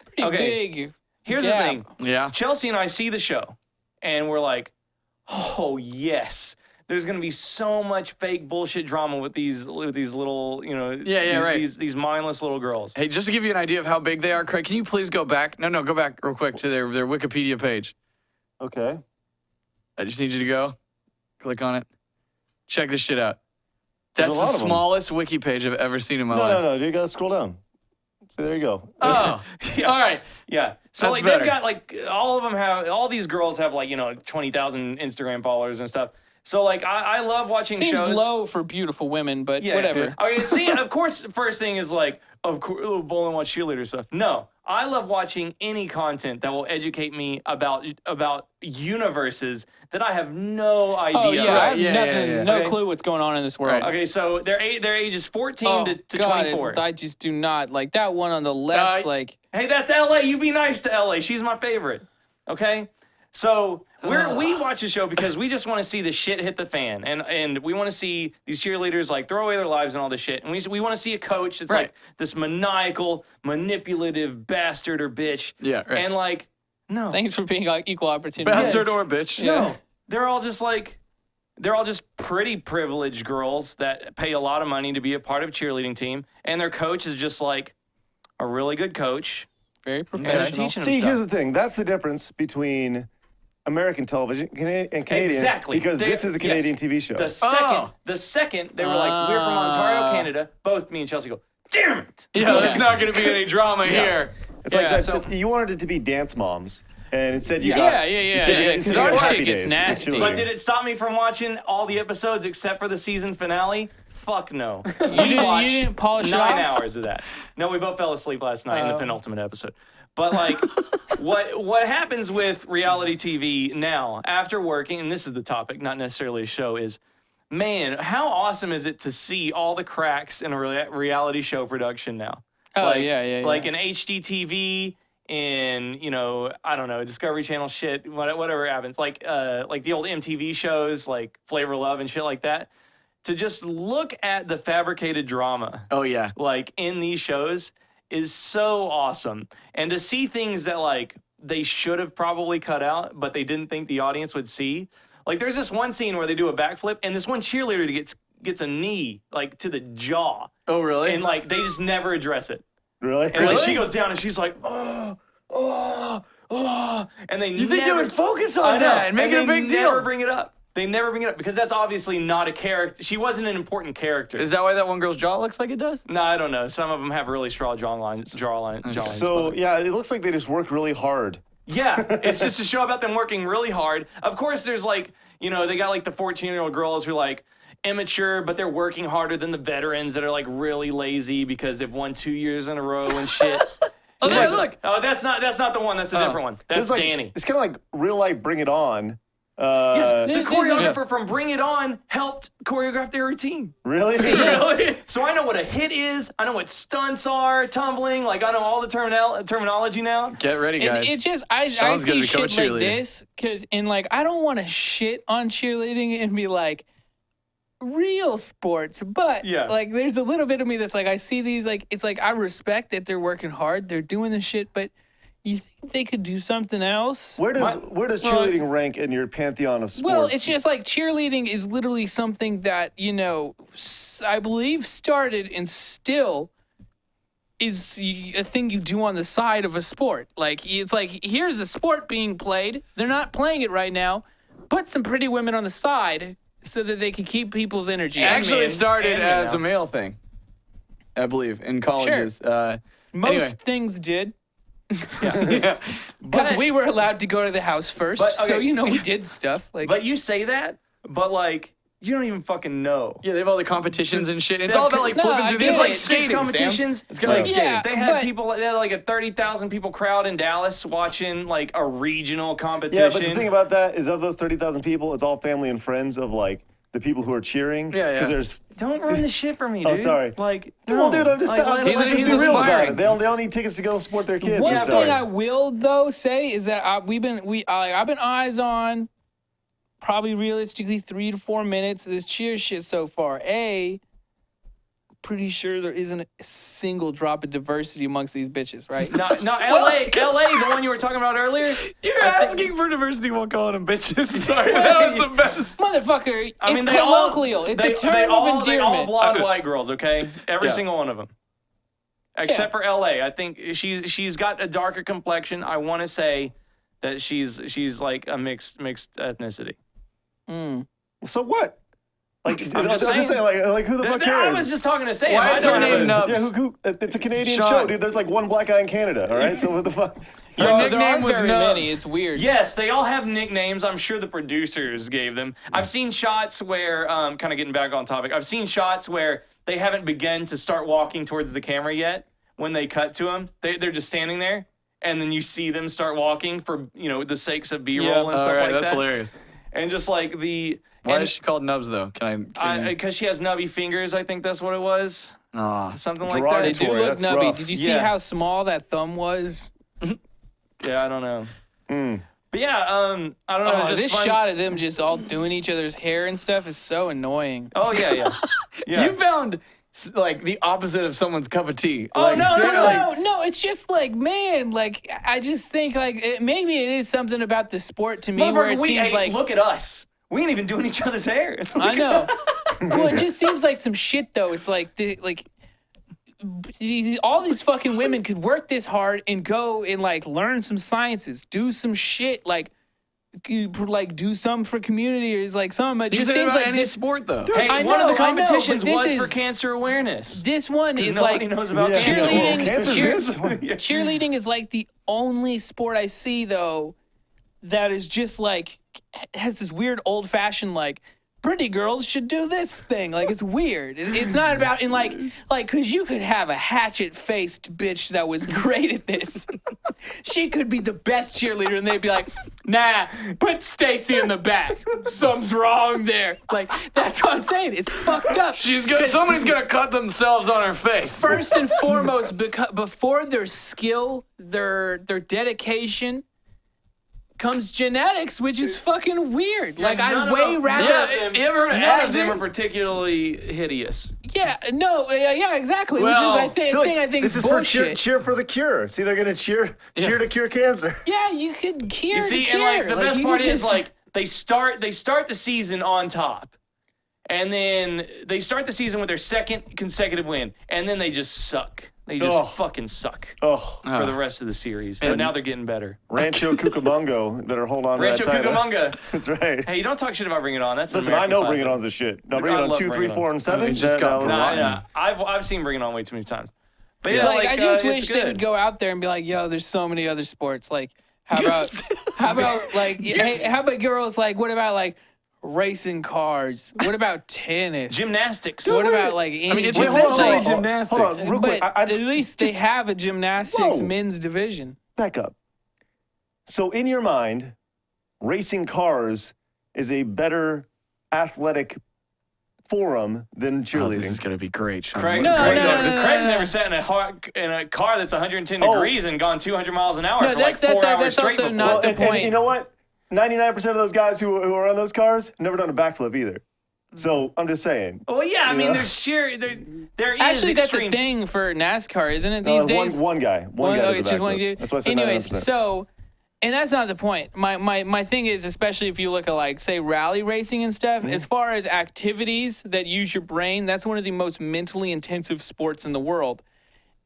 Pretty Okay. big. Here's gap. the thing. Yeah. Chelsea and I see the show, and we're like, oh yes, there's gonna be so much fake bullshit drama with these little, right. these mindless little girls. Hey, just to give you an idea of how big they are, Craig, can you please go back? No, go back real quick to their Wikipedia page. Okay. I just need you to go. Click on it. Check this shit out. There's That's a the lot of 'em. smallest wiki page I've ever seen in my life. No. You gotta scroll down. So there you go. Oh, Yeah. all right. Yeah. So That's like better. they've got like all these girls have like 20,000 Instagram followers and stuff. So like I love watching Seems shows. low for beautiful women, but Yeah, whatever. yeah. Okay, see, of course, first thing is like, of course, bowl and watch cheerleader stuff. No, I love watching any content that will educate me about universes that I have no idea. Oh yeah, I about. have Yeah, nothing, yeah. no Okay. clue what's going on in this world. Right. Okay, so their age is 14 Oh to God, 24. I just do not like that one on the left. Uh, like Hey, that's LA. You be nice to LA. She's my favorite. Okay. So we watch the show because we just want to see the shit hit the fan, and we want to see these cheerleaders like throw away their lives and all this shit, and we want to see a coach that's Right. like this maniacal, manipulative bastard or bitch. Yeah, right. And like, no, Thanks for being like equal opportunity. Bastard or bitch. no, they're all just pretty privileged girls that pay a lot of money to be a part of a cheerleading team, and their coach is just like a really good coach. Very And professional. they're teaching them See, stuff. here's the thing. That's the difference between American television and Canadian. Exactly. Because this is a Canadian yes. TV show. The second they were like, we're from Ontario, Canada, both me and Chelsea go, damn it. Yeah, there's not going to be any drama here. It's like Yeah, that. so- You wanted it to be Dance Moms, and instead you Yeah, got. yeah, yeah. you said you yeah, got- 'cause instead you our got shit Happy gets Days. nasty. It's But did it stop me from watching all the episodes except for the season finale? Fuck no. We watched didn't polish it 9 off? hours of that. No, we both fell asleep last night in the penultimate episode. But like, what happens with reality TV now after working, and this is the topic, not necessarily a show, is, man, how awesome is it to see all the cracks in a reality show production now? Oh, Like- yeah. Like in HGTV, in I don't know, Discovery Channel shit, whatever happens, like the old MTV shows, like Flavor of Love and shit like that. To just look at the fabricated drama, Oh, yeah. like in these shows, is so awesome, and to see things that like they should have probably cut out, but they didn't think the audience would see. Like there's this one scene where they do a backflip, and this one cheerleader gets a knee like to the jaw, Oh, really? and like they just never address it. Really? And like she goes down and she's like, and they You think they would focus on that and make it a big They never deal? bring it up. They never bring it up because that's obviously not a character. She wasn't an important character. Is that why that one girl's jaw looks like it does? No, I don't know. Some of them have really strong jawlines. So but- yeah, it looks like they just worked really hard. yeah, it's just a show about them working really hard. Of course, there's like, they got like the 14-year-old girls who are like immature, but they're working harder than the veterans that are like really lazy because they've won 2 years in a row and shit. Oh, So there, it's- look. Oh, that's not the one. That's a different one. So That's it's like, Danny. It's kind of like real life Bring It On. Yes, the There's choreographer from Bring It On helped choreograph their routine. Really? Really? So I know what a hit is. I know what stunts are, tumbling. Like I know all the terminology now. Get ready, guys. It's just I Sean's gonna see become a shit like cheerleader. this because I don't want to shit on cheerleading and be like real sports, but Yeah. like there's a little bit of me that's like I see these like it's like I respect that they're working hard, they're doing the shit, but you think they could do something else? Where does cheerleading rank in your pantheon of sports? Well, it's just like cheerleading is literally something that, I believe started and still is a thing you do on the side of a sport. Like, it's like, here's a sport being played. They're not playing it right now. Put some pretty women on the side so that they can keep people's energy. It actually men. started And men as now. a male thing, I believe, in colleges. Most anyway. things did. Yeah. Because we were allowed to go to the house first. But, So, okay. we did stuff. Like, But you say that, but like you don't even fucking know. Yeah, they have all the competitions and shit. It's They all have- about like No, flipping I through get things it. like It's skating. Six competitions. It's kind of like Yeah. skating. They had but- people. They had like a 30,000 people crowd in Dallas watching like a regional competition. yeah, but the thing about that is of those 30,000 people, it's all family and friends of like the people who are cheering. Yeah, yeah. Because there's don't ruin the shit for me, dude. Oh, sorry. Like, well, dude, I'm just Like, saying, let- let's just he's be real about aspiring. it. They all need tickets to go support their kids. One and thing stuff. I will though say is that I've been eyes on probably realistically 3 to 4 minutes of this cheer shit so far. Pretty sure there isn't a single drop of diversity amongst these bitches, right? No, LA, the one you were talking about earlier. You're asking for diversity while calling them bitches. Sorry, that was the best. Motherfucker, I mean, it's they all- colloquial. It's they- a term they of all, endearment. They all blonde white girls, okay? Every Yeah. single one of them. Except for LA. I think she's got a darker complexion. I want to say that she's like a mixed ethnicity. So what? Like, I'm just saying. like who the fuck I cares? was just talking to Sam. Why I is don't her have name a- Nubs? Yeah, who? It's a Canadian Sean. show, dude. There's like one black guy in Canada, all right? So what the fuck? Your No, there nickname aren't was very Nubs. many. It's weird. Yes, they all have nicknames. I'm sure the producers gave them. I've seen shots where, kind of getting back on topic, I've seen shots where they haven't begun to start walking towards the camera yet. When they cut to them, they're just standing there, and then you see them start walking for the sakes of B-roll Yeah. and All stuff right, like that's that. hilarious. And just like Why is she called Nubs though? Can I? because she has nubby fingers, I think that's what it was. Aw. Something like They Derogatory. that. do look That's nubby. rough. Did you see Yeah. how small that thumb was? Yeah, I don't know. But yeah, I don't know. Oh, it's just this fun. shot of them just all doing each other's hair and stuff is so annoying. Oh yeah. Yeah. You found like the opposite of someone's cup of tea. Oh, Like, no, shit, no, like- No, it's just like, man, like I just think like maybe it is something about the sport to me where Motherfucker, it we seems like look at us. We ain't even doing each other's hair. I know. Well, it just seems like some shit though. It's like all these fucking women could work this hard and go and like learn some sciences, do some shit like do something for community or is like something. It You just said seems about like any this. sport though. Hey, I one of the know, I know, but competitions this was is- for cancer awareness. This one is Nobody like knows about Yeah, cancer. cheerleading. well, cancer's this one. Cheerleading is like the only sport I see though that is just like has this weird old fashioned like pretty girls should do this thing. Like it's weird. It's not about in like because you could have a hatchet faced bitch that was great at this. She could be the best cheerleader, and they'd be like, "Nah, put Stacy in the back. Something's wrong there." Like that's what I'm saying. It's fucked up. Somebody's gonna cut themselves on her face. First and foremost, before their skill, their dedication, comes genetics, which is fucking weird. Like I'd way rather. Yeah, you ever heard of None of them acting? are particularly hideous. Yeah, no, yeah, exactly. Well, which is So, I think this is bullshit. for cheer for the cure. See, they're gonna cheer to cure cancer. Yeah, you could cure. You see, the and like cure. the best you part could is just- like they start the season on top, and then they start the season with their second consecutive win, and then they just suck. They just Ugh. fucking suck Oh, for the rest of the series. But now they're getting better. Rancho Cucamonga better hold on to Rancho that title. Cucamonga. That's right. Hey, you don't talk shit about Bring It On. That's an Listen, I American know Bring It classic. On's a shit. Now I Bring It On love 2, Bring 3, It On. 4, and 7. it just got listen, rotten. Nah, I've seen Bring It On way too many times. But yeah, like, I just it's wish they would good. go out there and be like, "Yo, there's so many other sports. Like, how about like, hey, how about girls? Like, what about like racing cars? What about tennis? Gymnastics. What about like? I mean, it's Wait, essentially hold on. gymnastics. Hold on, real quick. But I just, at least they have a gymnastics Whoa. men's division. back up. So in your mind, racing cars is a better athletic forum than Oh, cheerleading. this is gonna be great. Sean. Craig's, No, Craig's, no, never, no, no, Craig's no. never sat in a car that's 110 Oh. degrees and gone 200 miles an hour No, for like that's 4 hours that's straight also before. not the and point. you know what? 99% of those guys who are on those cars never done a backflip either. So I'm just saying. Well, yeah, I mean, Yeah. there's there is Actually, that's extreme. a thing for NASCAR, isn't it? These days. One guy. One guy okay, does a just one backflip. dude. That's why I said Anyways, 99%. so, and that's not the point. My thing is, especially if you look at like say rally racing and stuff, Mm-hmm. as far as activities that use your brain, that's one of the most mentally intensive sports in the world.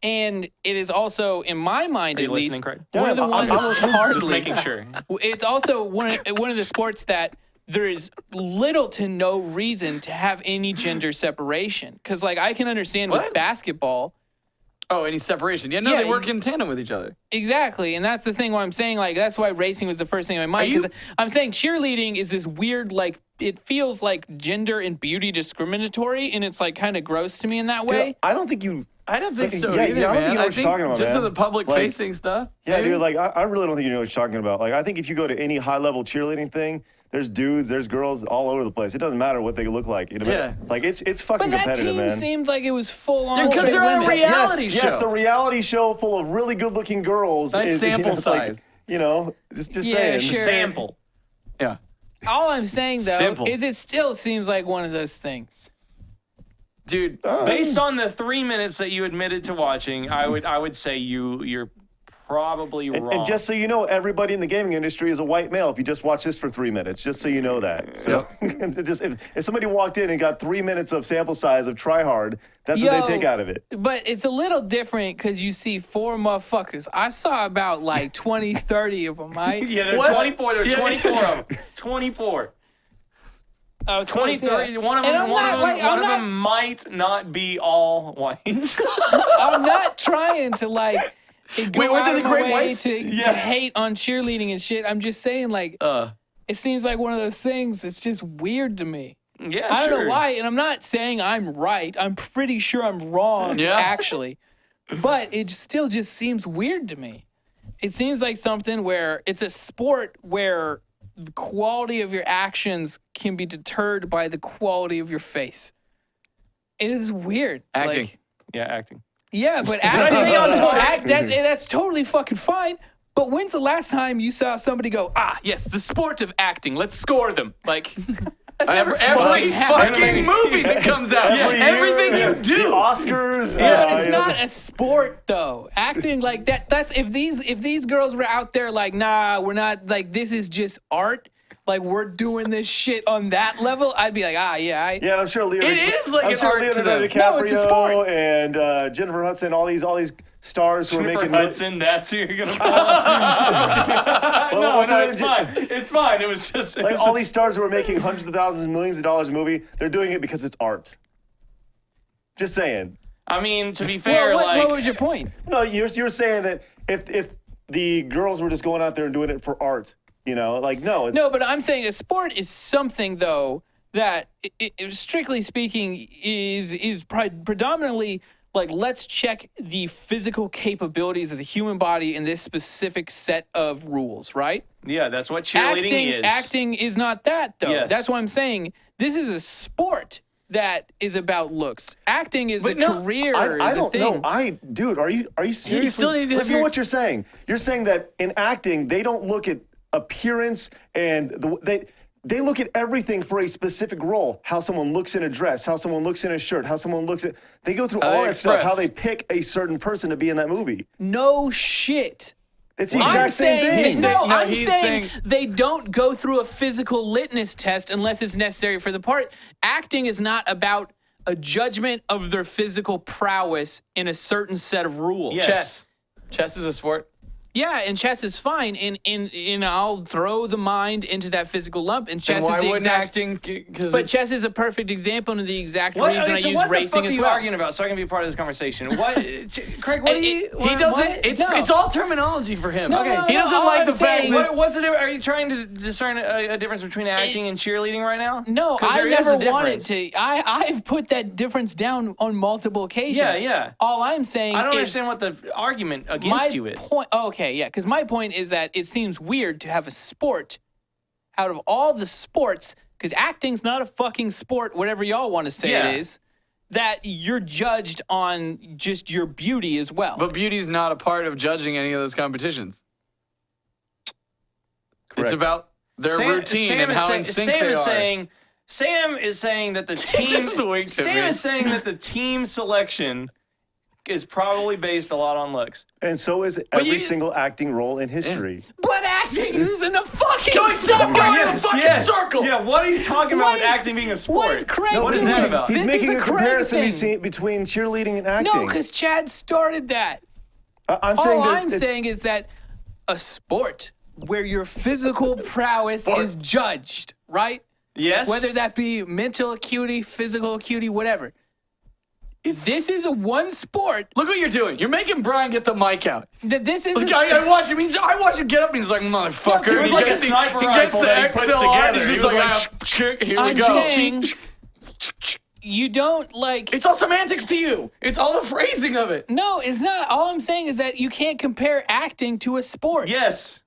And it is also, in my mind Are you at listening, least, Craig? one of the I'm ones listening. hardly. Just making sure. It's also one of the sports that there is little to no reason to have any gender separation. Because like I can understand with What? basketball. Oh, any separation? Yeah, no, Yeah, they work in tandem with each other. Exactly, and that's the thing. What I'm saying, like, that's why racing was the first thing in my mind. Are Because I'm saying cheerleading is this weird, like, it feels like gender and beauty discriminatory, and it's like kind of gross to me in that way. Dude, I don't think you. I don't think so Yeah, either, yeah, I don't man. think you know what you're talking about, just man. for the public Like- facing stuff. Yeah, maybe? dude. Like, I really don't think you know what you're talking about. Like, I think if you go to any high level cheerleading thing, there's dudes, there's girls all over the place. It doesn't matter what they look like. Yeah. Like, it's fucking But that competitive, team man. seemed like it was full on. Because they're on women. reality Yes, show. the reality show full of really good looking girls. Nice is, sample it's like, size. just Yeah, saying. sure. Sample. Yeah. All I'm saying though Simple. is it still seems like one of those things. Dude, Based on the 3 minutes that you admitted to watching, I would say you're probably wrong. And just so you know, everybody in the gaming industry is a white male. If you just watch this for 3 minutes, just so you know that. So, just if somebody walked in and got 3 minutes of sample size of try hard, that's what Yo. they take out of it. But it's a little different because you see 4 motherfuckers. I saw about like 20, 30 of them, right? yeah, there are What? 24. There are Yeah. 24 of them. 24. Oh, 20, 30. One of And them, I'm one not, of them, like, one I'm of not- them might not be all white. I'm not trying to like go Wait, what out did of the my Great way Whites? to Yeah. hate on cheerleading and shit. I'm just saying like it seems like one of those things that's just weird to me. yeah, I don't sure. know why, and I'm not saying I'm right. I'm pretty sure I'm wrong, Yeah. actually. But it still just seems weird to me. It seems like something where it's a sport where the quality of your actions can be deterred by the quality of your face. It is weird. Acting. Like, Yeah, acting. yeah, but I acting, say on tour? that's totally fucking fine. But when's the last time you saw somebody go, yes, the sport of acting, let's score them? Like, that's never Every happened. fucking movie that comes out, everything you do. The Oscars. It's not a sport though. Acting like that. That's if these girls were out there like, nah, we're not like this is just art. Like we're doing this shit on that level. I'd be like, Yeah, and I'm sure Leonardo. It is like I'm an sure art to Leonardo them. DiCaprio No, it's a sport. and Jennifer Hudson, all these stars who are Jennifer making. Hudson, that's who you're gonna pull. Well, no, it's fine. It's fine. It was just Like all these stars who are making hundreds of thousands, millions of dollars a movie, they're doing it because it's art. Just saying. I mean, to be fair, what was your point? No, you're saying that if the girls were just going out there and doing it for art, like no, it's No, but I'm saying a sport is something though that, strictly speaking, is predominantly like let's check the physical capabilities of the human body in this specific set of rules, right? yeah, that's what cheerleading is. Acting is not that though. Yes. That's why I'm saying this is a sport that is about looks. Acting is a career. I is a don't thing. know. Dude, are you seriously? still need to have Listen to your- what you're saying. You're saying that in acting, they don't look at appearance and they look at everything for a specific role. How someone looks in a dress, how someone looks in a shirt, how someone looks at. They go through How all they that stuff. express. How they pick a certain person to be in that movie. No shit. It's the I'm exact same saying thing. no. No, I'm he's saying saying- they don't go through a physical litmus test unless it's necessary for the part. Acting is not about a judgment of their physical prowess in a certain set of rules. Yes. Chess is a sport. Yeah, and chess is fine. And I'll throw the mind into that physical lump. And chess And why is the wouldn't exact. acting? Because But chess is a perfect example and the exact What, reason okay, so I use what the racing fuck are as you well. arguing about? So I can be part of this conversation. What, Craig? What do you? he doesn't. What? It's all terminology for him. No, Okay, no, he no, doesn't all like I'm the fact saying- that. What's the difference? Are you trying to discern a difference between acting and cheerleading right now? No, 'Cause I there is never a wanted difference. to. I've put that difference down on multiple occasions. Yeah, yeah. All I'm saying I don't is understand what the argument my against you is. point. Okay, yeah, because my point is that it seems weird to have a sport out of all the sports, because acting's not a fucking sport, whatever y'all want to say Yeah. it is, that you're judged on just your beauty as well. But beauty's not a part of judging any of those competitions. Correct. It's about their routine and how in sync they are. Sam is saying that the team. Just winked at Sam me. is saying that the team selection is probably based a lot on looks. And so is every you- single acting role in history. But acting isn't a fucking Stop sport. going in a fucking circle. Yeah, what are you talking about What with is- acting being a sport? What is Craig What is doing? that about? He's This making is a Craig comparison thing. between cheerleading and acting. No, because Chad started that. I'm saying All that I'm saying is that a sport where your physical prowess is judged, right? Yes. Whether that be mental acuity, physical acuity, whatever. This is a one sport Look what you're doing. You're making Brian get the mic out. that this is. Like, a I watch him. I watch him get up, and he's like, "Motherfucker!" No, And it's he like gets a sniper he gets rifle the that he puts XLR, and together. he's He just was like, like, "Chick, here we I'm go." saying you don't like. It's all semantics to you. It's all the phrasing of it. No, it's not. All I'm saying is that you can't compare acting to a sport. Yes,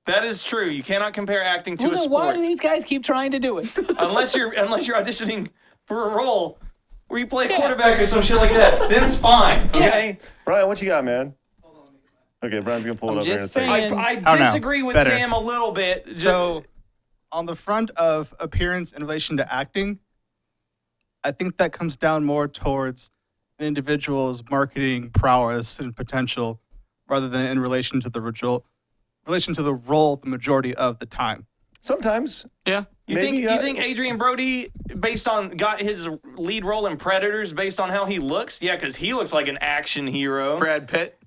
that is true. You cannot compare acting to Well, a then why sport do these guys keep trying to do it? unless you're auditioning for a role where you play quarterback or some shit like that. Then it's fine. Okay. Brian, what you got, man? Okay, Brian's gonna pull it up here in a just second. saying. I don't know. disagree with Better. Sam a little bit. So, on the front of appearance in relation to acting, I think that comes down more towards an individual's marketing prowess and potential, rather than in relation to the role the majority of the time. Sometimes. Yeah. You think Adrian Brody, got his lead role in Predators based on how he looks? Yeah, because he looks like an action hero. Brad Pitt.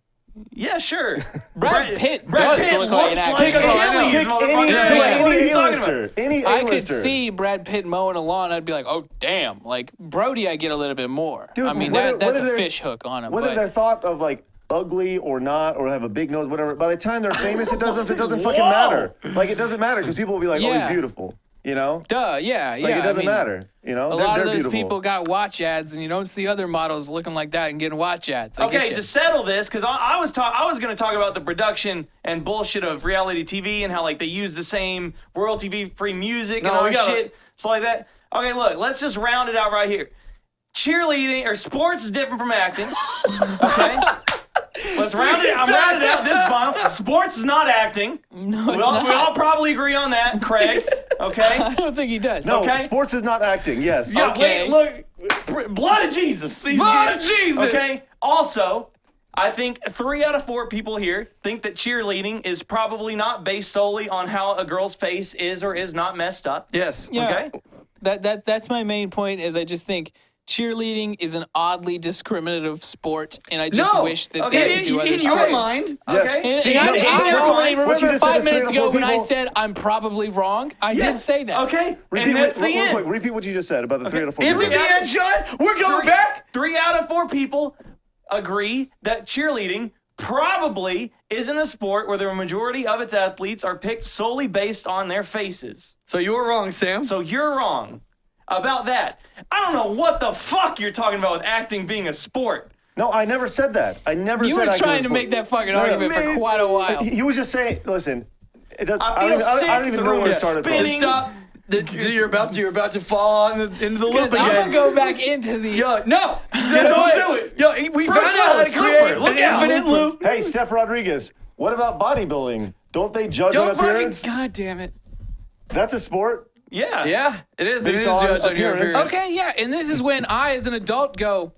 Yeah, sure. Brad Pitt Brad does Pitt look like an looks action like hero. Achilles, Pick motherfucker. any, Yeah, pick yeah. What are any you talking about? A-lister. Any I could A-lister. see Brad Pitt mowing a lawn. I'd be like, oh damn! Like Brody, I get a little bit more. Dude, I mean, whether- that's whether a they're- fish hook on him. Whether But they're thought of like ugly or not, or have a big nose, whatever. By the time they're famous, it doesn't fucking Whoa. matter. Like it doesn't matter because people will be like, "Oh, Yeah. he's beautiful," you know. duh, yeah, yeah. Like it doesn't I mean, matter, you know. A They're lot of those beautiful. people got watch ads, and you don't see other models looking like that and getting watch ads. I Okay, get you. to settle this, because I was going to talk about the production and bullshit of reality TV and how like they use the same royalty free music and No, all we that gotta- shit, stuff like that. Okay, look, let's just round it out right here. Cheerleading or sports is different from acting. Okay. Let's round it. I'm rounding out this final. Sports is not acting. No, it's We not. all probably agree on that, Craig. Okay. I don't think he does. No, Okay. sports is not acting. Yes. Yeah, Okay. wait, look. Blood of Jesus. Blood of Jesus. Okay. Also, I think 3 out of 4 people here think that cheerleading is probably not based solely on how a girl's face is or is not messed up. Yes. Yeah. Okay. That's my main point. Is I just think cheerleading is an oddly discriminative sport, and I just No. wish that Okay, they would do other in your sports. mind. Yes. Okay. And, See, and no, I no, already what you remember just said 5 is 3 minutes or 4 ago when I people- said I'm probably wrong. I did say that. Okay. Repeat, and that's the real end. quick, repeat what you just said about the 3 out of 4 Is people. it the end, Sean? We're going back. 3 out of 4 people agree that cheerleading probably isn't a sport where the majority of its athletes are picked solely based on their faces. So you were wrong, Sam. So you're wrong about that. I don't know what the fuck you're talking about with acting being a sport. No, I never said that. I never You said were acting trying was to sport. make that fucking No, no, argument for quite a while. He was just saying, listen, it does, I I, feel don't, I, sick, I don't even the know room where it is started from. spinning. Stop. You're about to fall into the loop Because I'm again. gonna go back into the. Yo, no, Don't do it. Yo, we Bruce found out how to Willis, create Looper, look an out. infinite loop. Hey, Steph Rodriguez, what about bodybuilding? Don't they judge on Don't fucking. appearance? God damn it. That's a sport. Yeah. Yeah, it is. It Based is on judged on your appearance. appearance. Okay, yeah, and this is when I, as an adult, go,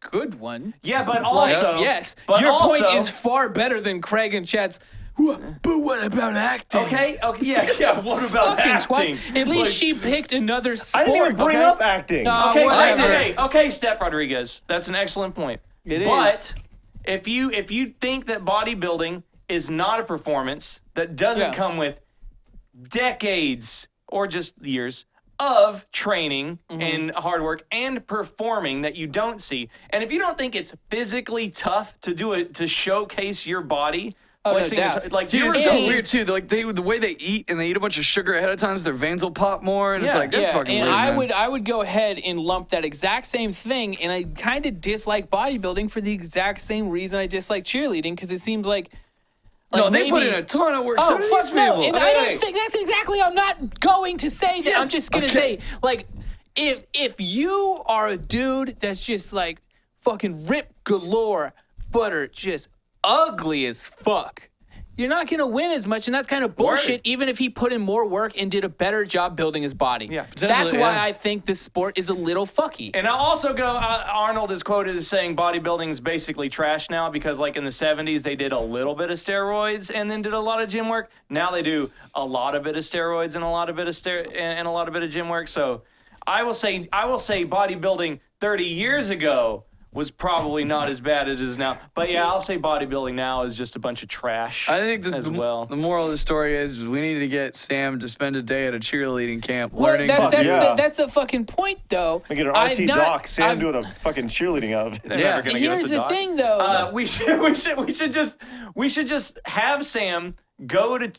good one. Yeah, but Like, also yes, but your also, point is far better than Craig and Chet's. But what about acting? okay. Yeah. What about Fucking acting? twat. At least Like, she picked another sport. I didn't even bring okay? up acting. Okay, whatever. okay, Steph Rodriguez. That's an excellent point. It but is. if you think that bodybuilding is not a performance that doesn't Yeah. come with decades or just years of training Mm-hmm. and hard work and performing that you don't see, and if you don't think it's physically tough to do it to showcase your body, Oh, no flexing doubt. like Dude, you it's were so saying, weird too. Like the way they eat and they eat a bunch of sugar ahead of time, so their veins will pop more, and it's Yeah. like that's fucking and weird, man. I would go ahead and lump that exact same thing, and I kind of dislike bodybuilding for the exact same reason I dislike cheerleading, because it seems like No, they put maybe- in a ton of work. Oh, so do fuck these no. people. And I don't think that's exactly, I'm not going to say that. I'm just going to say, like, if you are a dude that's just like fucking ripped galore, but are just ugly as fuck, you're not going to win as much. And that's kind of bullshit, even if he put in more work and did a better job building his body. Yeah, That's potentially, why yeah. I think this sport is a little fucky. And I'll also go, Arnold is quoted as saying bodybuilding is basically trash now because, like, in the 70s, they did a little bit of steroids and then did a lot of gym work. Now they do a lot of bit of steroids and a lot of bit of and a lot of bit of gym work. So I will say bodybuilding 30 years ago was probably not as bad as it is now. But yeah, I'll say bodybuilding now is just a bunch of trash. I think as well. the moral of the story is we need to get Sam to spend a day at a cheerleading camp Well, learning. that's the fucking point, though. I get an I've RT not- doc, Sam I've- doing a fucking cheerleading of. They're Yeah. never gonna give us Here's a the doc. thing, though. We should just have Sam go to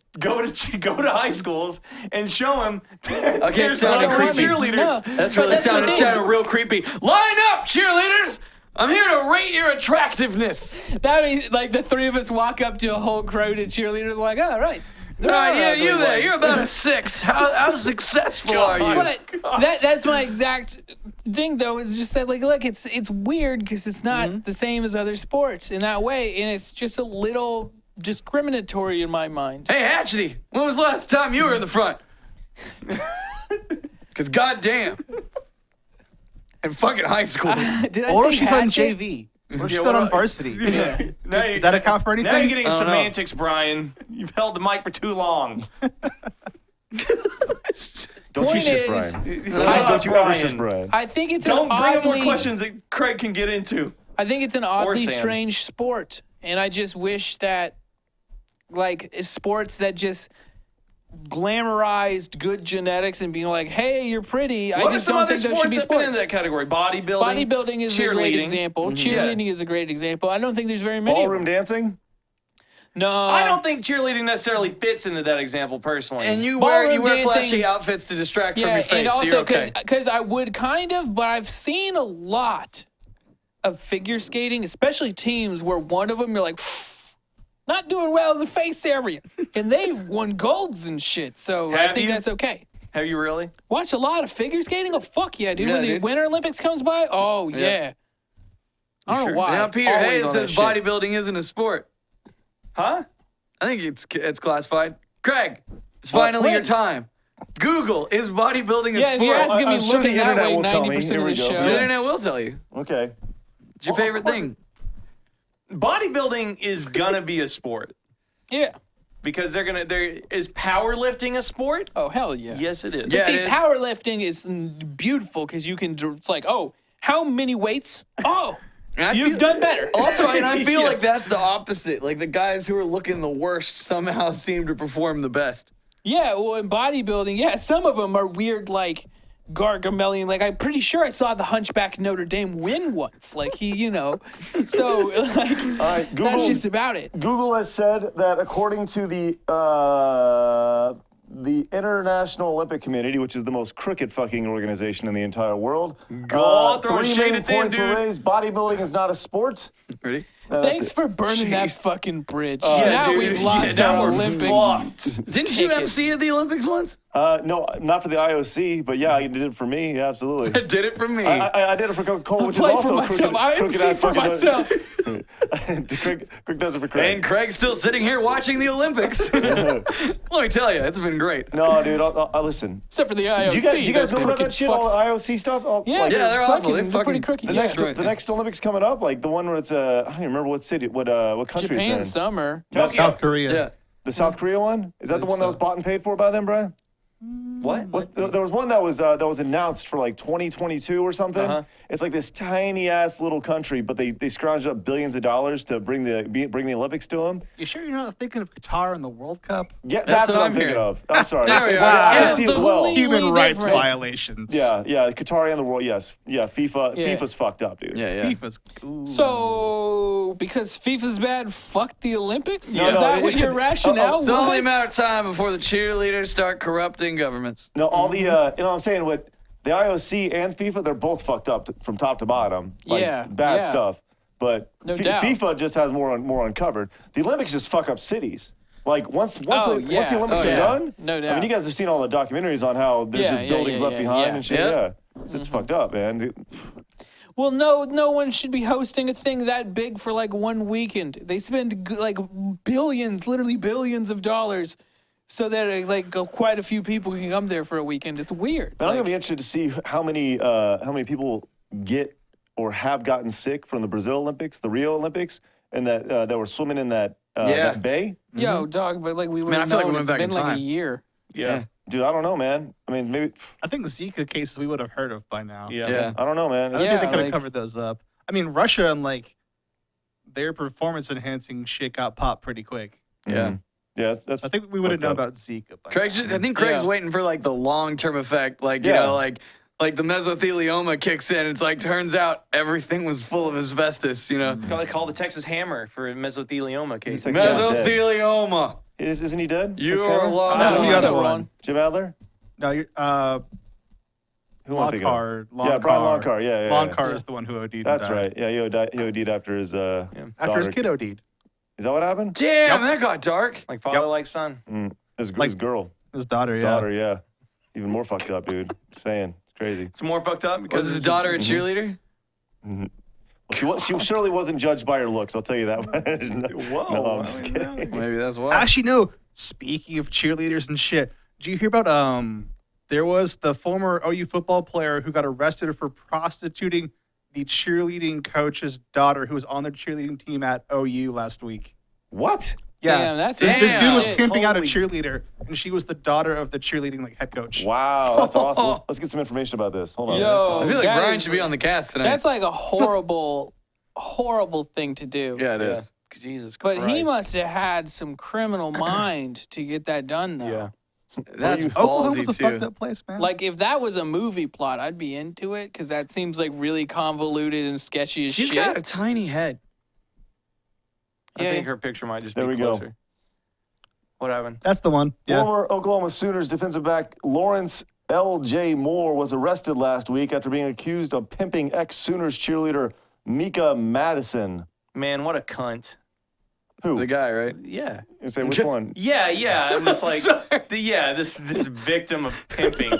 high schools and show him that Okay, it there's sounded ugly creepy. cheerleaders. No. That's But really that's the sounded thing. sounded real creepy. Line up, cheerleaders! I'm here to rate your attractiveness. That means, like, the three of us walk up to a whole crowd of cheerleaders, like, oh, right. All right, yeah, ugly you there. ones. You're about a 6. How successful are you? But that's my exact thing, though, is just that, like, look, it's weird because it's not the same as other sports in that way, and it's just a little discriminatory in my mind. Hey, Hatchety, when was the last time you were in the front? Because goddamn. In fucking high school. Did I Or say if she's on hatchet? JV. Or she's Yeah, still on what- varsity. Now Does that account for anything? Now you're getting I don't know. semantics, Brian. You've held the mic for too long. Don't you Point shift is- Brian. Brian. Don't you ever shift Brian. I think it's Don't an bring up more oddly, questions that Craig can get into. I think it's an oddly Sam. strange sport, and I just wish that, like, sports that just glamorized good genetics and being like, hey, you're pretty. What I are just some don't other think those sports should be that fit into sports. that category? Bodybuilding. Bodybuilding is a great cheerleading. example. Yeah. Cheerleading is a great example. I don't think there's very many. of Ballroom them. dancing? No, I don't think cheerleading necessarily fits into that example personally. And you wear Ballroom dancing- flashy outfits to distract from Yeah, your face, and so also you're okay. because I would kind of, but I've seen a lot of figure skating, especially teams where one of them you're like, not doing well in the face area, and they've won golds and shit. So I Have think you? that's okay. Have you really? Watch a lot of figure skating. Oh fuck yeah, dude! Yeah, when the dude. Winter Olympics comes by, oh yeah. I don't know why. Now Peter Always Hayes on says that shit. bodybuilding isn't a sport. Huh? I think it's classified. Craig, it's finally your When? time. Google, is bodybuilding a Yeah, if sport? you're asking me I'm sure the looking that internet way will tell me. 90% Here of we the go. show. The internet will tell you. Okay. It's your favorite thing. Bodybuilding is gonna be a sport Yeah. because is powerlifting a sport? Oh, hell yeah. Yes, it is. Yeah, See, it is. powerlifting is beautiful because you can, it's like, oh, how many weights? Oh, And I you've feel- done better. Also, and I feel like Yes. that's the opposite. Like the guys who are looking the worst somehow seem to perform the best. Yeah, well, in bodybuilding, yeah, some of them are weird, like Gargamelian. Like, I'm pretty sure I saw the Hunchback Notre Dame win once. Like, so, like, All right, Google. that's just about it. Google has said that according to the International Olympic Committee, which is the most crooked fucking organization in the entire world, Go throw 3 shade main at them, points were dude. raised. Bodybuilding is not a sport. Ready? Thanks for burning that fucking bridge. Yeah, now dude. we've lost now our we're Olympic. fucked. Didn't you Tickets. MC at the Olympics once? No, not for the IOC, but yeah, I did it for me. Yeah, absolutely. Did it for me. I did it for Coca-Cola, which is Play for also myself. I crooked MC ass for fucking. myself. Craig does it for Craig. And Craig's still sitting here watching the Olympics. Let me tell you, it's been great. No, dude, I'll listen. Except for the IOC. Do you guys those know about crooked that shit? fucks. All the IOC stuff? Yeah, Like, Yeah, they're awful. fucking- They pretty fucking- crooked. The Yeah. next, the next Olympics coming up, like the one where it's I don't even remember what city, what country Japan it's in. summer. South Korea. Yeah. The South Korea one? Is that the one that was bought and paid for by them, Brian? What? There was one that was announced for like 2022 or something. Uh-huh. It's like this tiny ass little country, but they scrounged up billions of dollars to bring the Olympics to them. You sure you're not thinking of Qatar in the World Cup? Yeah, that's what I'm thinking hearing. of. I'm sorry. There we The are. Yeah, IOC it's as the well. holy- Human rights different. violations. Yeah, Qatar and the world. Yes, yeah. FIFA's fucked up, dude. Yeah, yeah. FIFA's cool. So, because FIFA's bad, fuck the Olympics? No, Is no, that what your rationale It's only a was? matter of time before the cheerleaders start corrupting governments. No, all the you know what I'm saying, what the IOC and FIFA, they're both fucked up from top to bottom. Like, Yeah, bad yeah. stuff. But No doubt. FIFA just has more uncovered. The Olympics just fuck up cities. Like once Oh, the yeah. Olympics Oh, are yeah. done, No I doubt. mean, you guys have seen all the documentaries on how there's Yeah, just yeah, buildings yeah, left yeah, behind yeah. and shit. Yeah. Yeah, it's fucked up, man. Well, no one should be hosting a thing that big for like one weekend. They spend like billions, literally billions of dollars, so that like quite a few people can come there for a weekend. It's weird. But I'm Like, gonna be interested to see how many people get or have gotten sick from the Brazil Olympics, the Rio Olympics, and that were swimming in that that bay. yo, dog, but like we would Man, I have feel like known we went it's back been in like a time. year. Yeah. Dude, I don't know, man. I mean, maybe I think the Zika cases we would have heard of by now. Yeah. Yeah. I don't know, man. I don't Yeah, think they could have like- covered those up. I mean, Russia and like their performance enhancing shit got popped pretty quick. Yeah. Yeah, that's. I think we would have known fucked up. about Zika. By Craig's now. just, I think Craig's Yeah. waiting for like the long-term effect, like you Yeah. know, like the mesothelioma kicks in. It's like turns out everything was full of asbestos, you know. Call the Texas Hammer for mesothelioma case. Texas Hammer's dead. Mesothelioma. Isn't he dead? You're Tex Hammer? alive. That's the That's other the one. one. Jim Adler? No, you're, Who am I thinking of? Lockhart. Yeah, Brian Lockhart. Yeah. Lockhart is the one who OD'd. and That's died. right. Yeah, he OD'd after his After daughter. his kid OD'd. Is that what happened? Damn, that got dark. Like father, Yep. like son. His Like- girl. His daughter, yeah. Daughter, yeah. Even more fucked up, dude. Just saying. It's crazy. It's more fucked up because Was his daughter a cheerleader? Well, she surely wasn't judged by her looks, I'll tell you that much. Whoa. No, I'm I just don't kidding. know. Maybe that's why. Actually, no. Speaking of cheerleaders and shit, did you hear about there was the former OU football player who got arrested for prostituting the cheerleading coach's daughter who was on their cheerleading team at OU last week. What? Yeah, Damn, that's this dude was shit. pimping out a Holy- cheerleader, and she was the daughter of the cheerleading like head coach. Wow, that's awesome. Let's get some information about this. Hold on. Yo. I feel like That Brian is- should be on the cast tonight. That's like a horrible, horrible thing to do. yeah, it is. Jesus But Christ. he must have had some criminal mind to get that done, though. Yeah. That's Oklahoma's a ballsy fucked too. up place, man. Like, if that was a movie plot, I'd be into it because that seems like really convoluted and sketchy as She's shit. got a tiny head. I Yeah. think her picture might just There be we go. closer. What happened? that's the one. Yeah. Former Oklahoma Sooners defensive back Lawrence L.J. Moore was arrested last week after being accused of pimping ex-Sooners cheerleader Mika Madison. Man, what a cunt. Who? The guy, right? Yeah. You say which one? Yeah. I'm just like, this victim of pimping.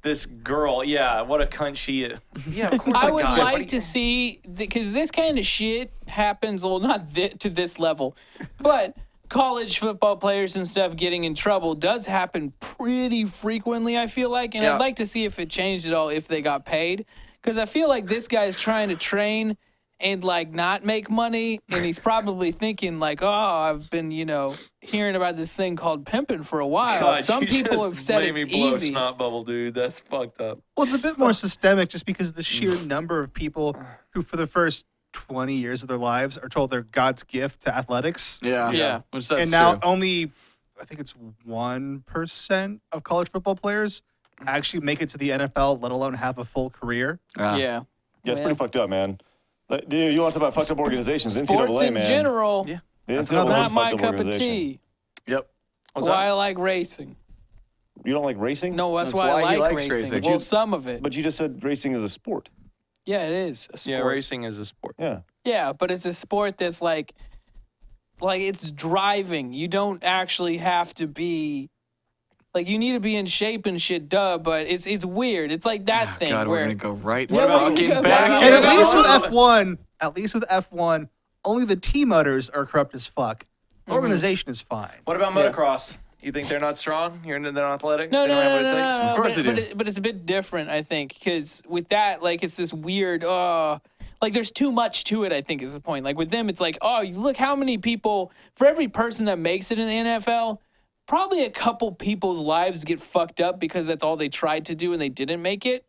this girl. Yeah, what a cunt she is. Yeah, of course. I a would guy. like to see, because this kind of shit happens, well, not to this level, but college football players and stuff getting in trouble does happen pretty frequently, I feel like. And Yeah. I'd like to see if it changed at all if they got paid. Because I feel like this guy's trying to train and like not make money. And he's probably thinking like, oh, I've been, hearing about this thing called pimping for a while. God, Some you people just have said made it's me blow easy. snot bubble, dude. That's fucked up. Well, it's a bit more systemic just because the sheer number of people who, for the first 20 years of their lives, are told they're God's gift to athletics. Yeah. Which that's And now true. only, I think it's 1% of college football players actually make it to the NFL, let alone have a full career. Yeah. Yeah, it's Well, pretty fucked up, man. Like, dude, you want to talk about fucked up organizations? Sports NCAA, in man. general, Yeah. The That's NCAA is another- a not my fucked up cup of organization. tea. Yep. Why I like racing. You don't like racing? No, that's That's why why I he like likes racing. racing. Well, some of it. But you just said racing is a sport. Yeah, it is a sport. Yeah, racing is a sport. Yeah. Yeah, but it's a sport that's like it's driving. You don't actually have to be like you need to be in shape and shit, duh. But it's weird. It's like that thing God, we're where gonna go right Yeah, we're gonna fucking go back. back. And Yeah. at least with F1, only the team owners are corrupt as fuck. The organization is fine. What about motocross? You think they're not strong? They're not athletic? no, They no, don't have no, what no, it takes? no, no. Of course but, they do. but it's a bit different, I think, because with that, like, it's this weird. Like there's too much to it, I think is the point. Like with them, it's like, oh, look how many people, for every person that makes it in the NFL, probably a couple people's lives get fucked up because that's all they tried to do and they didn't make it.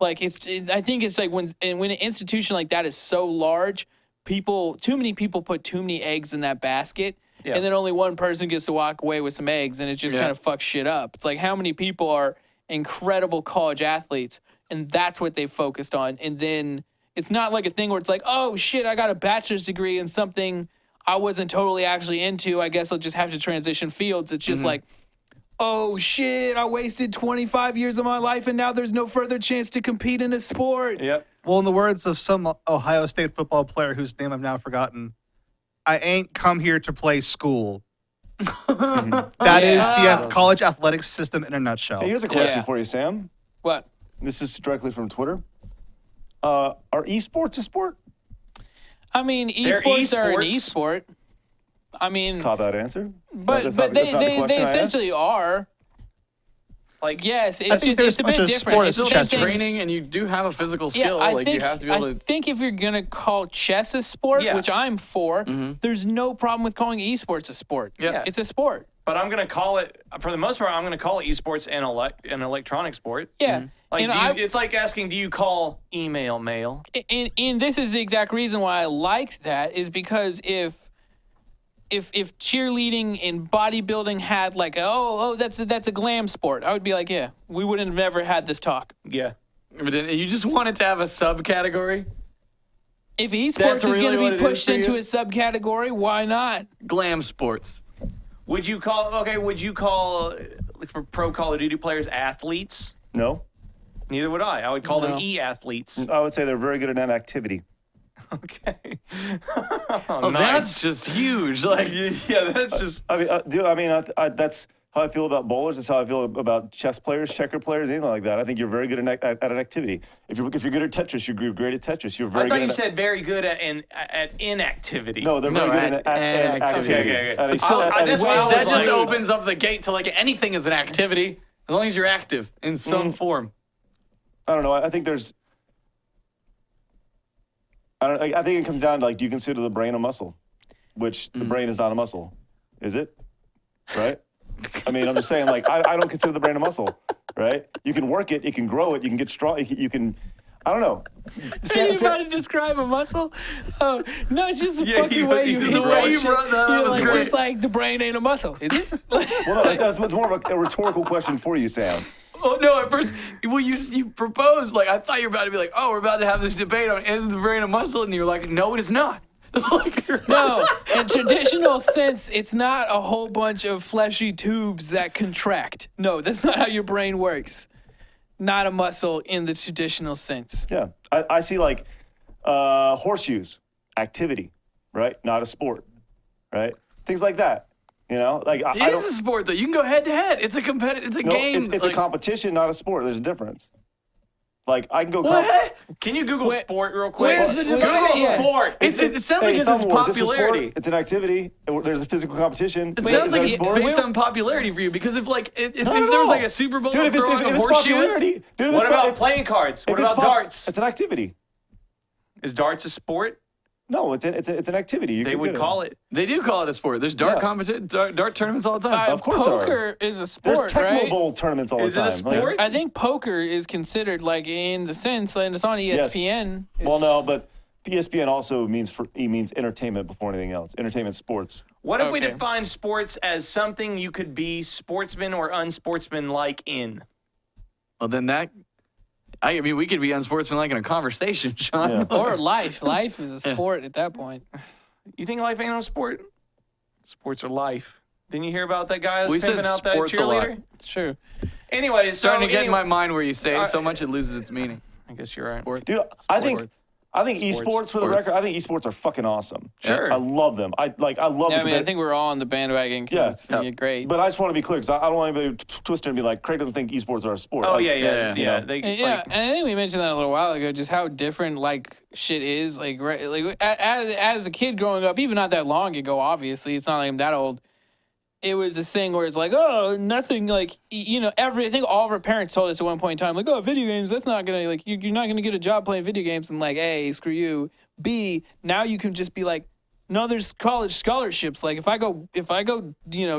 Like I think it's like when an institution like that is so large, too many people put too many eggs in that basket. Yeah. And then only one person gets to walk away with some eggs and it just kind of fucks shit up. It's like how many people are incredible college athletes and that's what they focused on. And then it's not like a thing where it's like, oh shit, I got a bachelor's degree in something I wasn't totally actually into. I guess I'll just have to transition fields. It's just like, oh shit, I wasted 25 years of my life and now there's no further chance to compete in a sport. Yep. Well, in the words of some Ohio State football player whose name I've now forgotten, I ain't come here to play school. That is the college athletics system in a nutshell. Hey, here's a question Yeah. for you, Sam. What? This is directly from Twitter. Are esports a sport? I mean, They're esports are an esports. esport. I mean, Cop-out answer. but That's but not- that's not the they question I asked. essentially are. Like, Yes, I it's think just there's it's a a bunch bit of different. sports It's the chess same thing- Training and you do have a physical Yeah, skill. I like think you have to be able I to. think if you're gonna call chess a sport, Yeah. which I'm for, there's no problem with calling esports a sport. Yeah. It's a sport. but I'm gonna call it, for the most part, I'm gonna call it esports an electronic sport. Yeah. Like, And it's like asking, do you call email mail? and this is the exact reason why I liked that is because if cheerleading and bodybuilding had like that's a glam sport, I would be like, yeah, we wouldn't have ever had this talk. Yeah. But you just wanted to have a subcategory, If esports That's is really going what to it be is pushed for into you? a subcategory, why not? glam sports. Would you call like, for pro Call of Duty players athletes? No. Neither would I. I would call them No. e-athletes. I would say they're very good at an activity. Okay. Oh, that's just huge. Like, yeah, that's just. I mean, that's how I feel about bowlers. That's how I feel about chess players, checker players, anything like that. I think you're very good at an activity. If you're good at Tetris, you're great at Tetris. You're very I thought good you at said very good at inactivity. No, they're very No, good at at activity. activity. Okay. At It's still- at this a- one I was that just like- opens up the gate to like anything is an activity as long as you're active in some form. I don't know. I think there's. I think it comes down to like, do you consider the brain a muscle? Which the brain is not a muscle, is it? Right? I mean, I'm just saying, like, I don't consider the brain a muscle, right? You can work it, you can grow it, you can get strong, you can I don't know. Are you about to describe a muscle? Oh, no, it's just the Yeah, fucking you- way you the way you shit. brought that up You're was like, great. just like the brain ain't a muscle, is it? Well, no, that's more of a rhetorical question for you, Sam. Oh no! At first, well, you proposed like I thought you were about to be like, oh, we're about to have this debate on is the brain a muscle, and you were like, no, it is not. Like, No, in traditional sense, it's not a whole bunch of fleshy tubes that contract. No, that's not how your brain works. Not a muscle in the traditional sense. Yeah, I see like horseshoes, activity, right? Not a sport, right? Things like that. You know, like I It don't. is a sport though. You can go head to head. It's a competitive. It's a No, game. it's a like, competition, not a sport. There's a difference. Like I can go. What? Can you Google sport real quick? Where's the Google divide? Yeah. sport. It sounds like it's Thumb its Wars, it's a sport. popularity. It's an activity. There's a physical competition. It Is sounds that like a it's sport? based on popularity for you because if like if Not there at was all. like a Super Bowl Dude, of if it's, throwing if of it's horseshoes, popularity, dude, if What it's about pop- playing cards? What if it's about pop- darts? It's an activity. Is darts a sport? No, it's an activity. You They can would get call it. they do call it a sport. There's dart dart tournaments all the time. Of course there are. Poker is a sport, There's Tecmo right? Bowl tournaments all Is the it a time. Like, sport? I think poker is considered like in the sense, and it's on ESPN. well, no, but ESPN also means entertainment before anything else. Entertainment, sports. What if we Okay. define sports as something you could be sportsman or unsportsmanlike in? Well, then I mean, we could be unsportsmanlike in a conversation, Sean. Yeah. Or life. Life is a sport at that point. You think life ain't no sport? Sports are life. Didn't you hear about that guy We that's said pimping out that sports a lot. cheerleader? It's true. Anyways, Starting to get in my anyway- mind where you say it so Uh, much it loses its meaning. I guess you're right. Sports. Dude, I think Sports. esports for the Sports. record. I think esports are fucking awesome. Sure. I love them. I love. Yeah, the I mean, I think we're all on the bandwagon because Yeah. it's great. But I just want to be clear because I don't want anybody to twist it and be like, Craig doesn't think esports are a sport. Oh Like, yeah. yeah. You know. They, Yeah, like, and I think we mentioned that a little while ago, just how different like shit is. Like, right, like as a kid growing up, even not that long ago, obviously, it's not like I'm that old. It was this thing where it's like, oh, nothing like I think all of our parents told us at one point in time, like, oh, video games, that's not gonna like you're not gonna get a job playing video games, and like, hey, screw you. B, now you can just be like, no, there's college scholarships. Like if I go,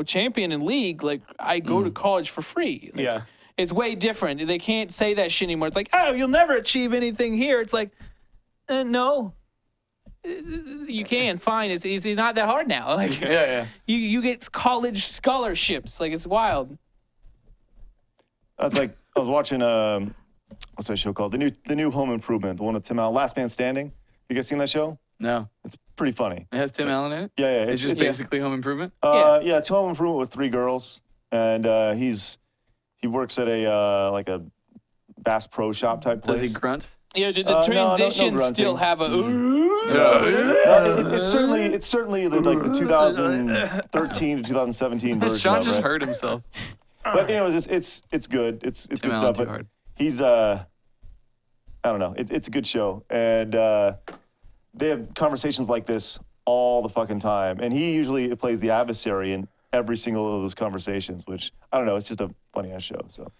champion in league, like I go to college for free. Like, yeah. it's way different. They can't say that shit anymore. It's like, oh, you'll never achieve anything here. It's like, no, you can. Fine. It's not that hard now. Like, Yeah. you get college scholarships. Like, it's wild. That's like I was watching what's that show called? The new Home Improvement, the one with Tim Allen, Last Man Standing. You guys seen that show? No. It's pretty funny. It has Tim Allen in it? Yeah, yeah. It's just basically Home Improvement? Yeah, it's Home Improvement with 3 girls, and he works at a like a Bass Pro Shop type place. Does he grunt? Yeah, did no, the no transitions grunting. still have a? No, it's certainly like the 2013 to 2017 version. Sean of just it. hurt himself. But anyways, it's good. It's Tim good Allen stuff. too But hard. he's I don't know. It's a good show, and they have conversations like this all the fucking time. And he usually plays the adversary in every single of those conversations, which I don't know. It's just a funny ass show. So,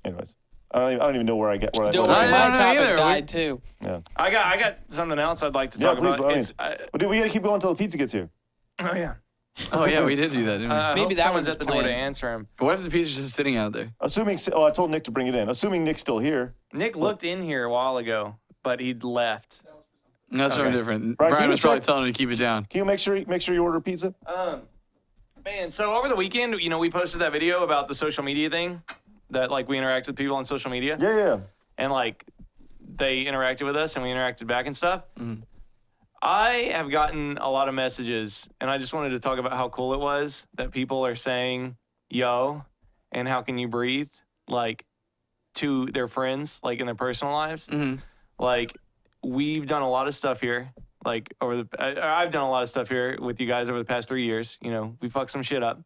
anyways, I don't even know where I get where Don't I. worry, I my don't know topic either. died too. Yeah. I got something else I'd like to Yeah, talk please. about. By all It's, means. But dude, we gotta keep going until the pizza gets here. oh yeah. Oh, yeah, we did do that, didn't we? I Maybe hope that someone's was at the his door to plan. answer him. What if the pizza's just sitting out there? Assuming, I told Nick to bring it in. Assuming Nick's still here. Nick looked in here a while ago, but he'd left. No, that's something Okay. different. Brian, can Brian you was probably check- telling him to keep it down. Can you make sure you order pizza? Man, so over the weekend, we posted that video about the social media thing, that like we interact with people on social media, Yeah. and like they interacted with us and we interacted back and stuff. I have gotten a lot of messages, and I just wanted to talk about how cool it was that people are saying "yo" and "how can you breathe" like to their friends, like in their personal lives. Like we've done a lot of stuff here. Like I've done a lot of stuff here with you guys over the past 3 years. We fucked some shit up.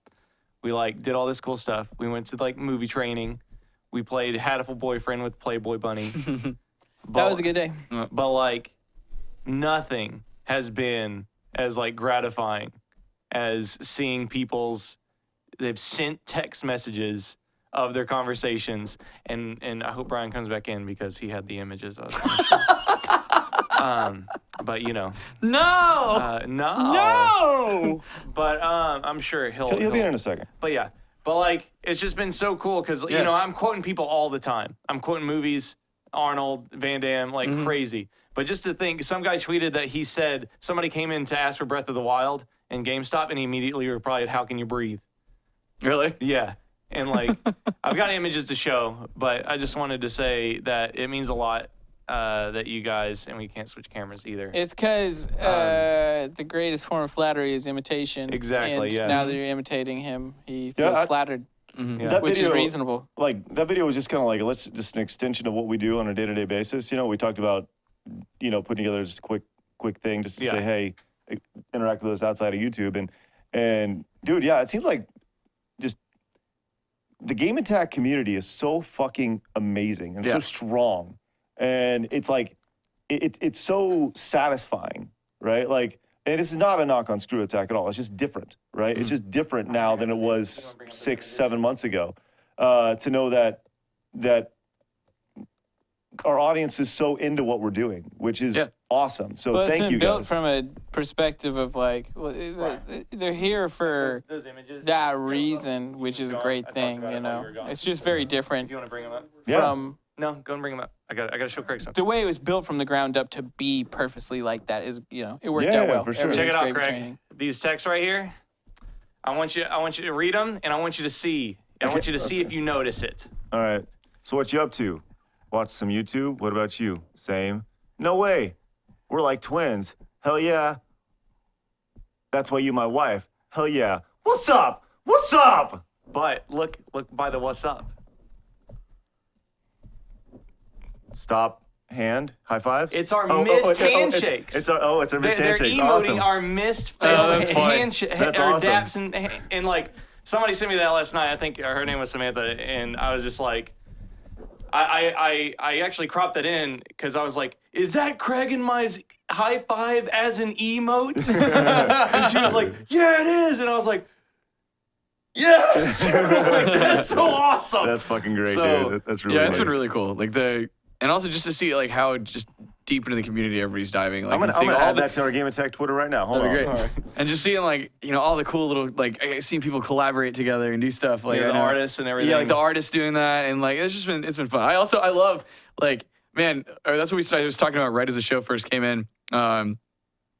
We like did all this cool stuff. We went to like movie training. We played Hatful Boyfriend with Playboy Bunny. That was a good day. But like nothing has been as like gratifying as seeing they've sent text messages of their conversations, and I hope Brian comes back in because he had the images of but No! no. But I'm sure He'll be in a second. but yeah, but like it's just been so cool because Yeah. I'm quoting people all the time. I'm quoting movies, Arnold, Van Damme, like crazy. But just to think, some guy tweeted that he said somebody came in to ask for Breath of the Wild in GameStop, and he immediately replied, "How can you breathe?" Really? Yeah, and like I've got images to show, but I just wanted to say that it means a lot that you guys, and we can't switch cameras either. It's because the greatest form of flattery is imitation. Exactly, And yeah. now that you're imitating him, he Yeah, feels I- flattered, That which is video- reasonable. Like that video was just kind of like just an extension of what we do on a day-to-day basis. We talked about putting together just a quick thing just to Yeah. say, hey, interact with us outside of YouTube, and And dude, yeah, it seems like just the game attack community is so fucking amazing and so strong. And it's like, it's so satisfying, right? Like, and this is not a knock on Screw Attack at all. It's just different, right? It's just different now than it was 6-7 months ago. To know that our audience is so into what we're doing, which is awesome. So Well, thank it's you been built guys. from a perspective of like, well, they're here for Those images. that reason, which is a great talked thing, about you it while know. you were gone. It's just very different Do you want to bring them up? Yeah. from No, go and bring them up. I got to show Craig something. the way it was built from the ground up to be purposely like that is, you know, it worked Yeah, out well. for sure. Everything's Check it out, great with Craig. training. These texts right here. I want you to read them, and I want you to see. I want you to see if you notice it. All right. So what you up to? Watch some YouTube? What about you? Same? No way. We're like twins. Hell yeah. That's why you my wife. Hell yeah. What's up? What's up? But look by the what's up. Stop. Hand. High five. It's our missed handshakes. It's our missed They're handshakes. emoting Awesome. our missed that's funny. handshake That's or awesome. daps and like somebody sent me that last night. I think her name was Samantha, and I was just like, I actually cropped that in because I was like, is that Craig and my high five as an emote? And she was like, yeah, it is, and I was like, yes, like, that's so awesome. That's fucking great, So, dude. That's really Yeah, it's funny. been really cool. Like and also just to see like how just deep into the community everybody's diving. Like I'm gonna and seeing all add the, that to our Game Attack Twitter right now. Hold that'd on. be great. And just seeing like, you know, all the cool little like seeing people collaborate together and do stuff like Yeah, I the know- artists and everything. Yeah, like the artists doing that and like it's been fun. I love like man, or that's what I was talking about right as the show first came in.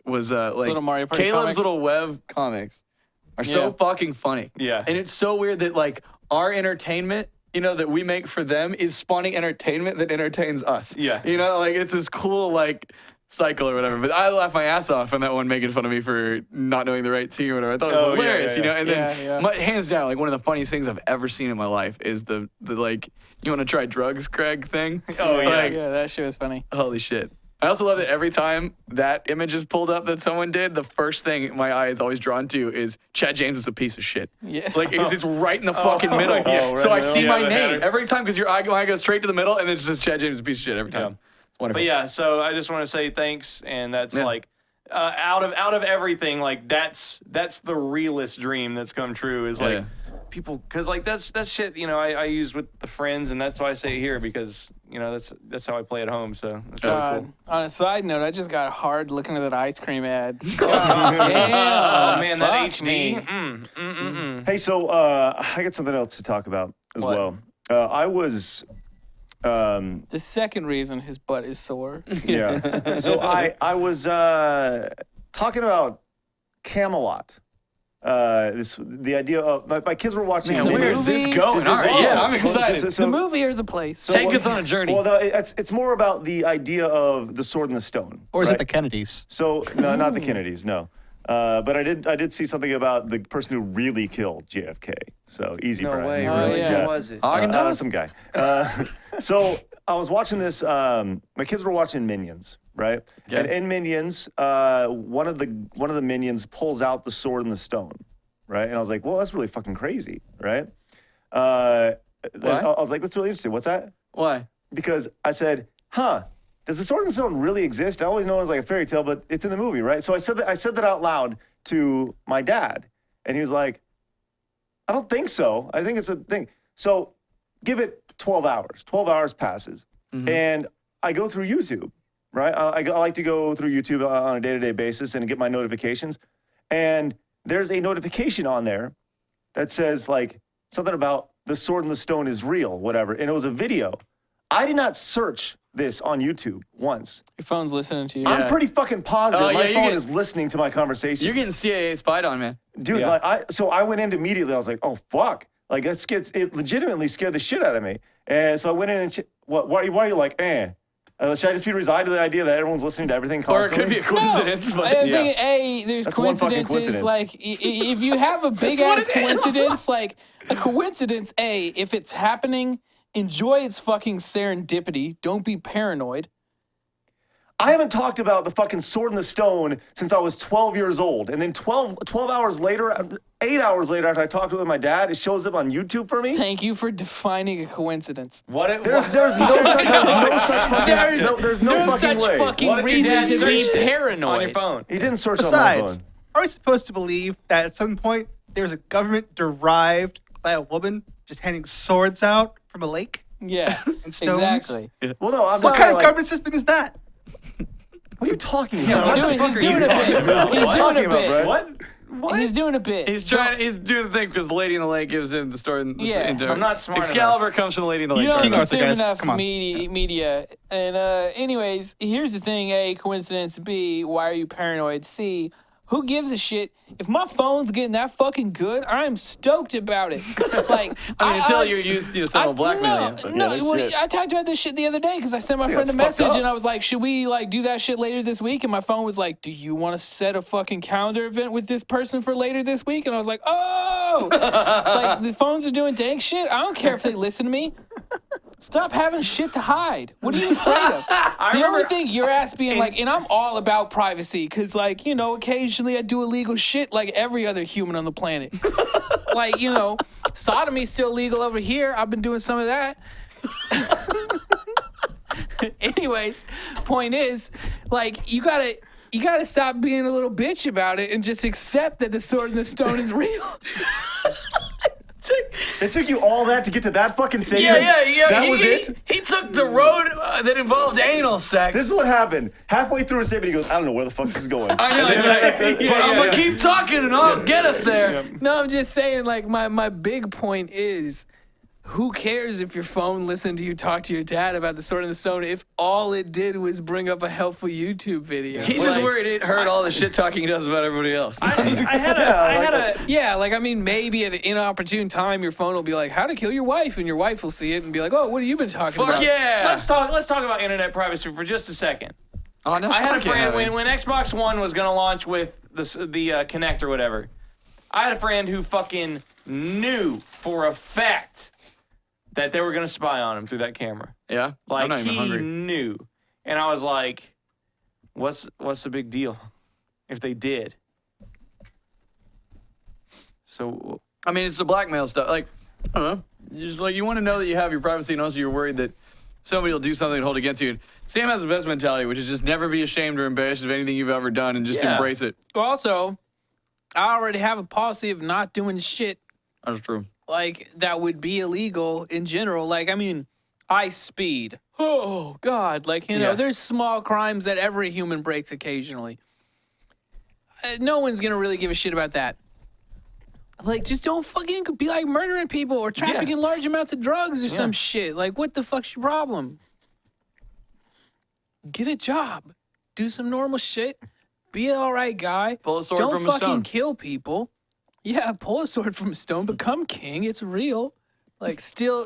Was like Little Mario Party Caleb's comic? little web comics are so Yeah. fucking funny. Yeah. And it's so weird that like our entertainment, you know, that we make for them is spawning entertainment that entertains us. Yeah. You know, like it's this cool like cycle or whatever. But I laughed my ass off on that one making fun of me for not knowing the right team or whatever. I thought it was Oh, yeah, hilarious, yeah, you know. yeah. And then Yeah, yeah. hands down, like one of the funniest things I've ever seen in my life is the like, you want to try drugs, Craig thing. Oh, yeah. Like, Yeah, that shit was funny. holy shit. I also love that every time that image is pulled up that someone did, the first thing my eye is always drawn to is Chad James is a piece of shit. Yeah. Like it's right in the fucking middle. yeah. So I Right in the see middle. my Yeah, name better. every time because your eye goes straight to the middle and it just says Chad James is a piece of shit every time. Yeah. It's wonderful. But yeah, so I just want to say thanks, and that's Yeah. like out of everything, like that's the realest dream that's come true is like Yeah. people, because like that's shit, you know, I use with the friends, and that's why I say it here because you know that's how I play at home. So that's really God. cool. On a side note, I just got hard looking at that ice cream ad. God damn. Oh man, that fuck HD. me. Hey, so I got something else to talk about as What? well. I was, The second reason his butt is sore. yeah. So I was talking about Camelot. The idea of my kids were watching. Man, where is this movie? going? All right, yeah, I'm excited. The movie or the place? Take us on a journey. Well, no, it's more about the idea of the sword and the stone. Or is right? it the Kennedys? So no, not the Kennedys, no. But I did see something about the person who really killed JFK. So easy, No Brian. way, You really? really? Yeah. Who was it? Haagen-Dazs? Some guy. So I was watching this. My kids were watching Minions, right? Yeah. And in Minions, one of the minions pulls out the sword and the stone, right? And I was like, well, that's really fucking crazy, right? I was like, that's really interesting. What's that? Why? Because I said, huh, does the sword and stone really exist? I always know it as like a fairy tale, but it's in the movie, right? So I said that out loud to my dad, and he was like, I don't think so. I think it's a thing. So give it 12 hours. 12 hours passes, and I go through YouTube, right? I like to go through YouTube on a day-to-day basis and get my notifications, and there's a notification on there that says like something about the sword and the stone is real, whatever, and it was a video. I did not search this on YouTube once. Your phone's listening to you. I'm pretty fucking positive Oh, yeah, my you're phone getting- is listening to my conversation. You're getting CIA spied on, man. Dude, Yeah. like so I went in immediately. I was like, oh fuck, like it legitimately scared the shit out of me. And so I went in and why are you like, should I just be resigned to the idea that everyone's listening to everything Or it constantly? could be a coincidence. But I think there's That's one fucking coincidences. coincidence. Like if you have a big what ass it is. coincidence, like a coincidence, if it's happening, enjoy its fucking serendipity. Don't be paranoid. I haven't talked about the fucking Sword in the Stone since I was 12 years old. And then 12 hours later, 8 hours later after I talked with my dad, it shows up on YouTube for me. Thank you for defining a coincidence. There's no such fucking, there's no fucking way. fucking What if your reason dad to be searched it paranoid. on your phone? He didn't search on my Besides, phone. are we supposed to believe that at some point there's a government derived by a woman just handing swords out from a lake Yeah, and stones? exactly. Well, no, I'm What just kind of like, government system is that? what are you talking about? He's doing a bit. He's doing a bit. What? He's doing a bit. He's doing the thing because the Lady in the Lake gives him the story. Yeah. I'm not smart Excalibur comes from the Lady in the Lake. You don't King Arthur, consume guys. enough Come on. media. And anyways, here's the thing. A, coincidence. B, why are you paranoid? C, who gives a shit? If my phone's getting that fucking good, I'm stoked about it. Like, I mean, until you're used to someone blackmailing you. No, Yeah, well, shit. I talked about this shit the other day because I sent my friend a that's fucked message up. and I was like, should we like do that shit later this week? And my phone was like, do you want to set a fucking calendar event with this person for later this week? And I was like, oh, like the phones are doing dang shit. I don't care if they listen to me. Stop having shit to hide. What are you afraid of? The only thing your ass being like, and I'm all about privacy because, like, you know, occasionally I do illegal shit like every other human on the planet. Like, you know, sodomy's still legal over here. I've been doing some of that. Anyways, point is, like, you gotta stop being a little bitch about it and just accept that the Sword in the Stone is real. It took you all that to get to that fucking segment? Yeah. That was it? He took the road that involved anal sex. This is what happened. Halfway through a segment, he goes, I don't know where the fuck this is going. I know. But I'm gonna keep talking and I'll get us there. No, I'm just saying, like, my big point is, who cares if your phone listened to you talk to your dad about the Sword in the Stone if all it did was bring up a helpful YouTube video? He's just worried it heard all the shit talking he does about everybody else. I had a. Yeah, like, I mean, maybe at an inopportune time, your phone will be like, how to kill your wife, and your wife will see it and be like, oh, what have you been talking Fuck about? yeah. Let's talk about internet privacy for just a second. Oh, no, I had a can't friend have it. when Xbox One was gonna launch with the Kinect or whatever. I had a friend who fucking knew for a fact that they were gonna spy on him through that camera. Yeah? I'm Like not even he hungry. knew, and I was like, "What's the big deal if they did?" So I mean, it's the blackmail stuff. Like, I don't know. You want to know that you have your privacy, and also you're worried that somebody will do something and hold it against you. And Sam has the best mentality, which is just never be ashamed or embarrassed of anything you've ever done and just Yeah. embrace it. Also, I already have a policy of not doing shit That's true. like that would be illegal in general. Like, I mean, I speed. Oh God, like, you know, Yeah. there's small crimes that every human breaks occasionally. No one's gonna really give a shit about that. Like, just don't fucking be like murdering people or trafficking large amounts of drugs or some shit. Like, what the fuck's your problem? Get a job, do some normal shit, be an all right guy. Pull a sword don't from a fucking stone. kill people. Yeah, pull a sword from a stone, become king. It's real. Like, still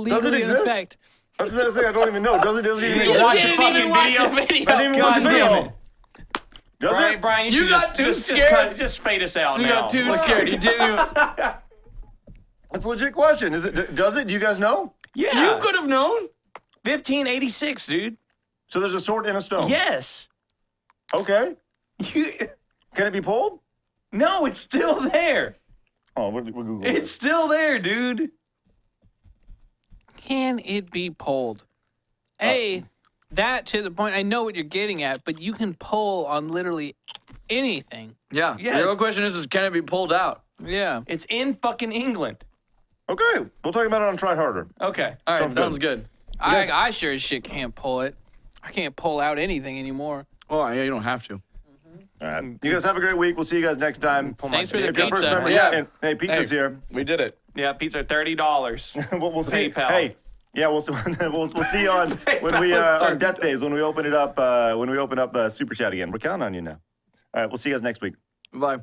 legally in exist? effect. That's the thing I don't even know. Does it even You watch a didn't fucking even watch video. the video. I didn't even watch the God video. damn it. Does Brian, it? Brian, you You should got too just scared. just fade us out You now. got too scared. You didn't even. That's a legit question. Is it? Does it? Do you guys know? Yeah, You could have known. 1586, dude. So there's a sword in a stone. Yes. Okay. You, Can it be pulled? no, it's still there. Oh, we're Googling. It's still there, dude. Can it be pulled? That to the point, I know what you're getting at, but you can pull on literally anything. Yeah. Yes. The real question is can it be pulled out? Yeah. It's in fucking England. Okay, we'll talk about it on Try Harder. Okay. All right, Sounds sounds good. good. I sure as shit can't pull it. I can't pull out anything anymore. Oh, yeah, you don't have to. All right. You guys have a great week. We'll see you guys next time. Thanks for the If you're a first pizza. member, Yeah. and hey, pizza's here. We did it. Yeah, pizza $30. We'll see. PayPal. Hey, yeah, we'll see you on when we on Death Days when we open it up Super Chat again. We're counting on you now. All right, we'll see you guys next week. Bye.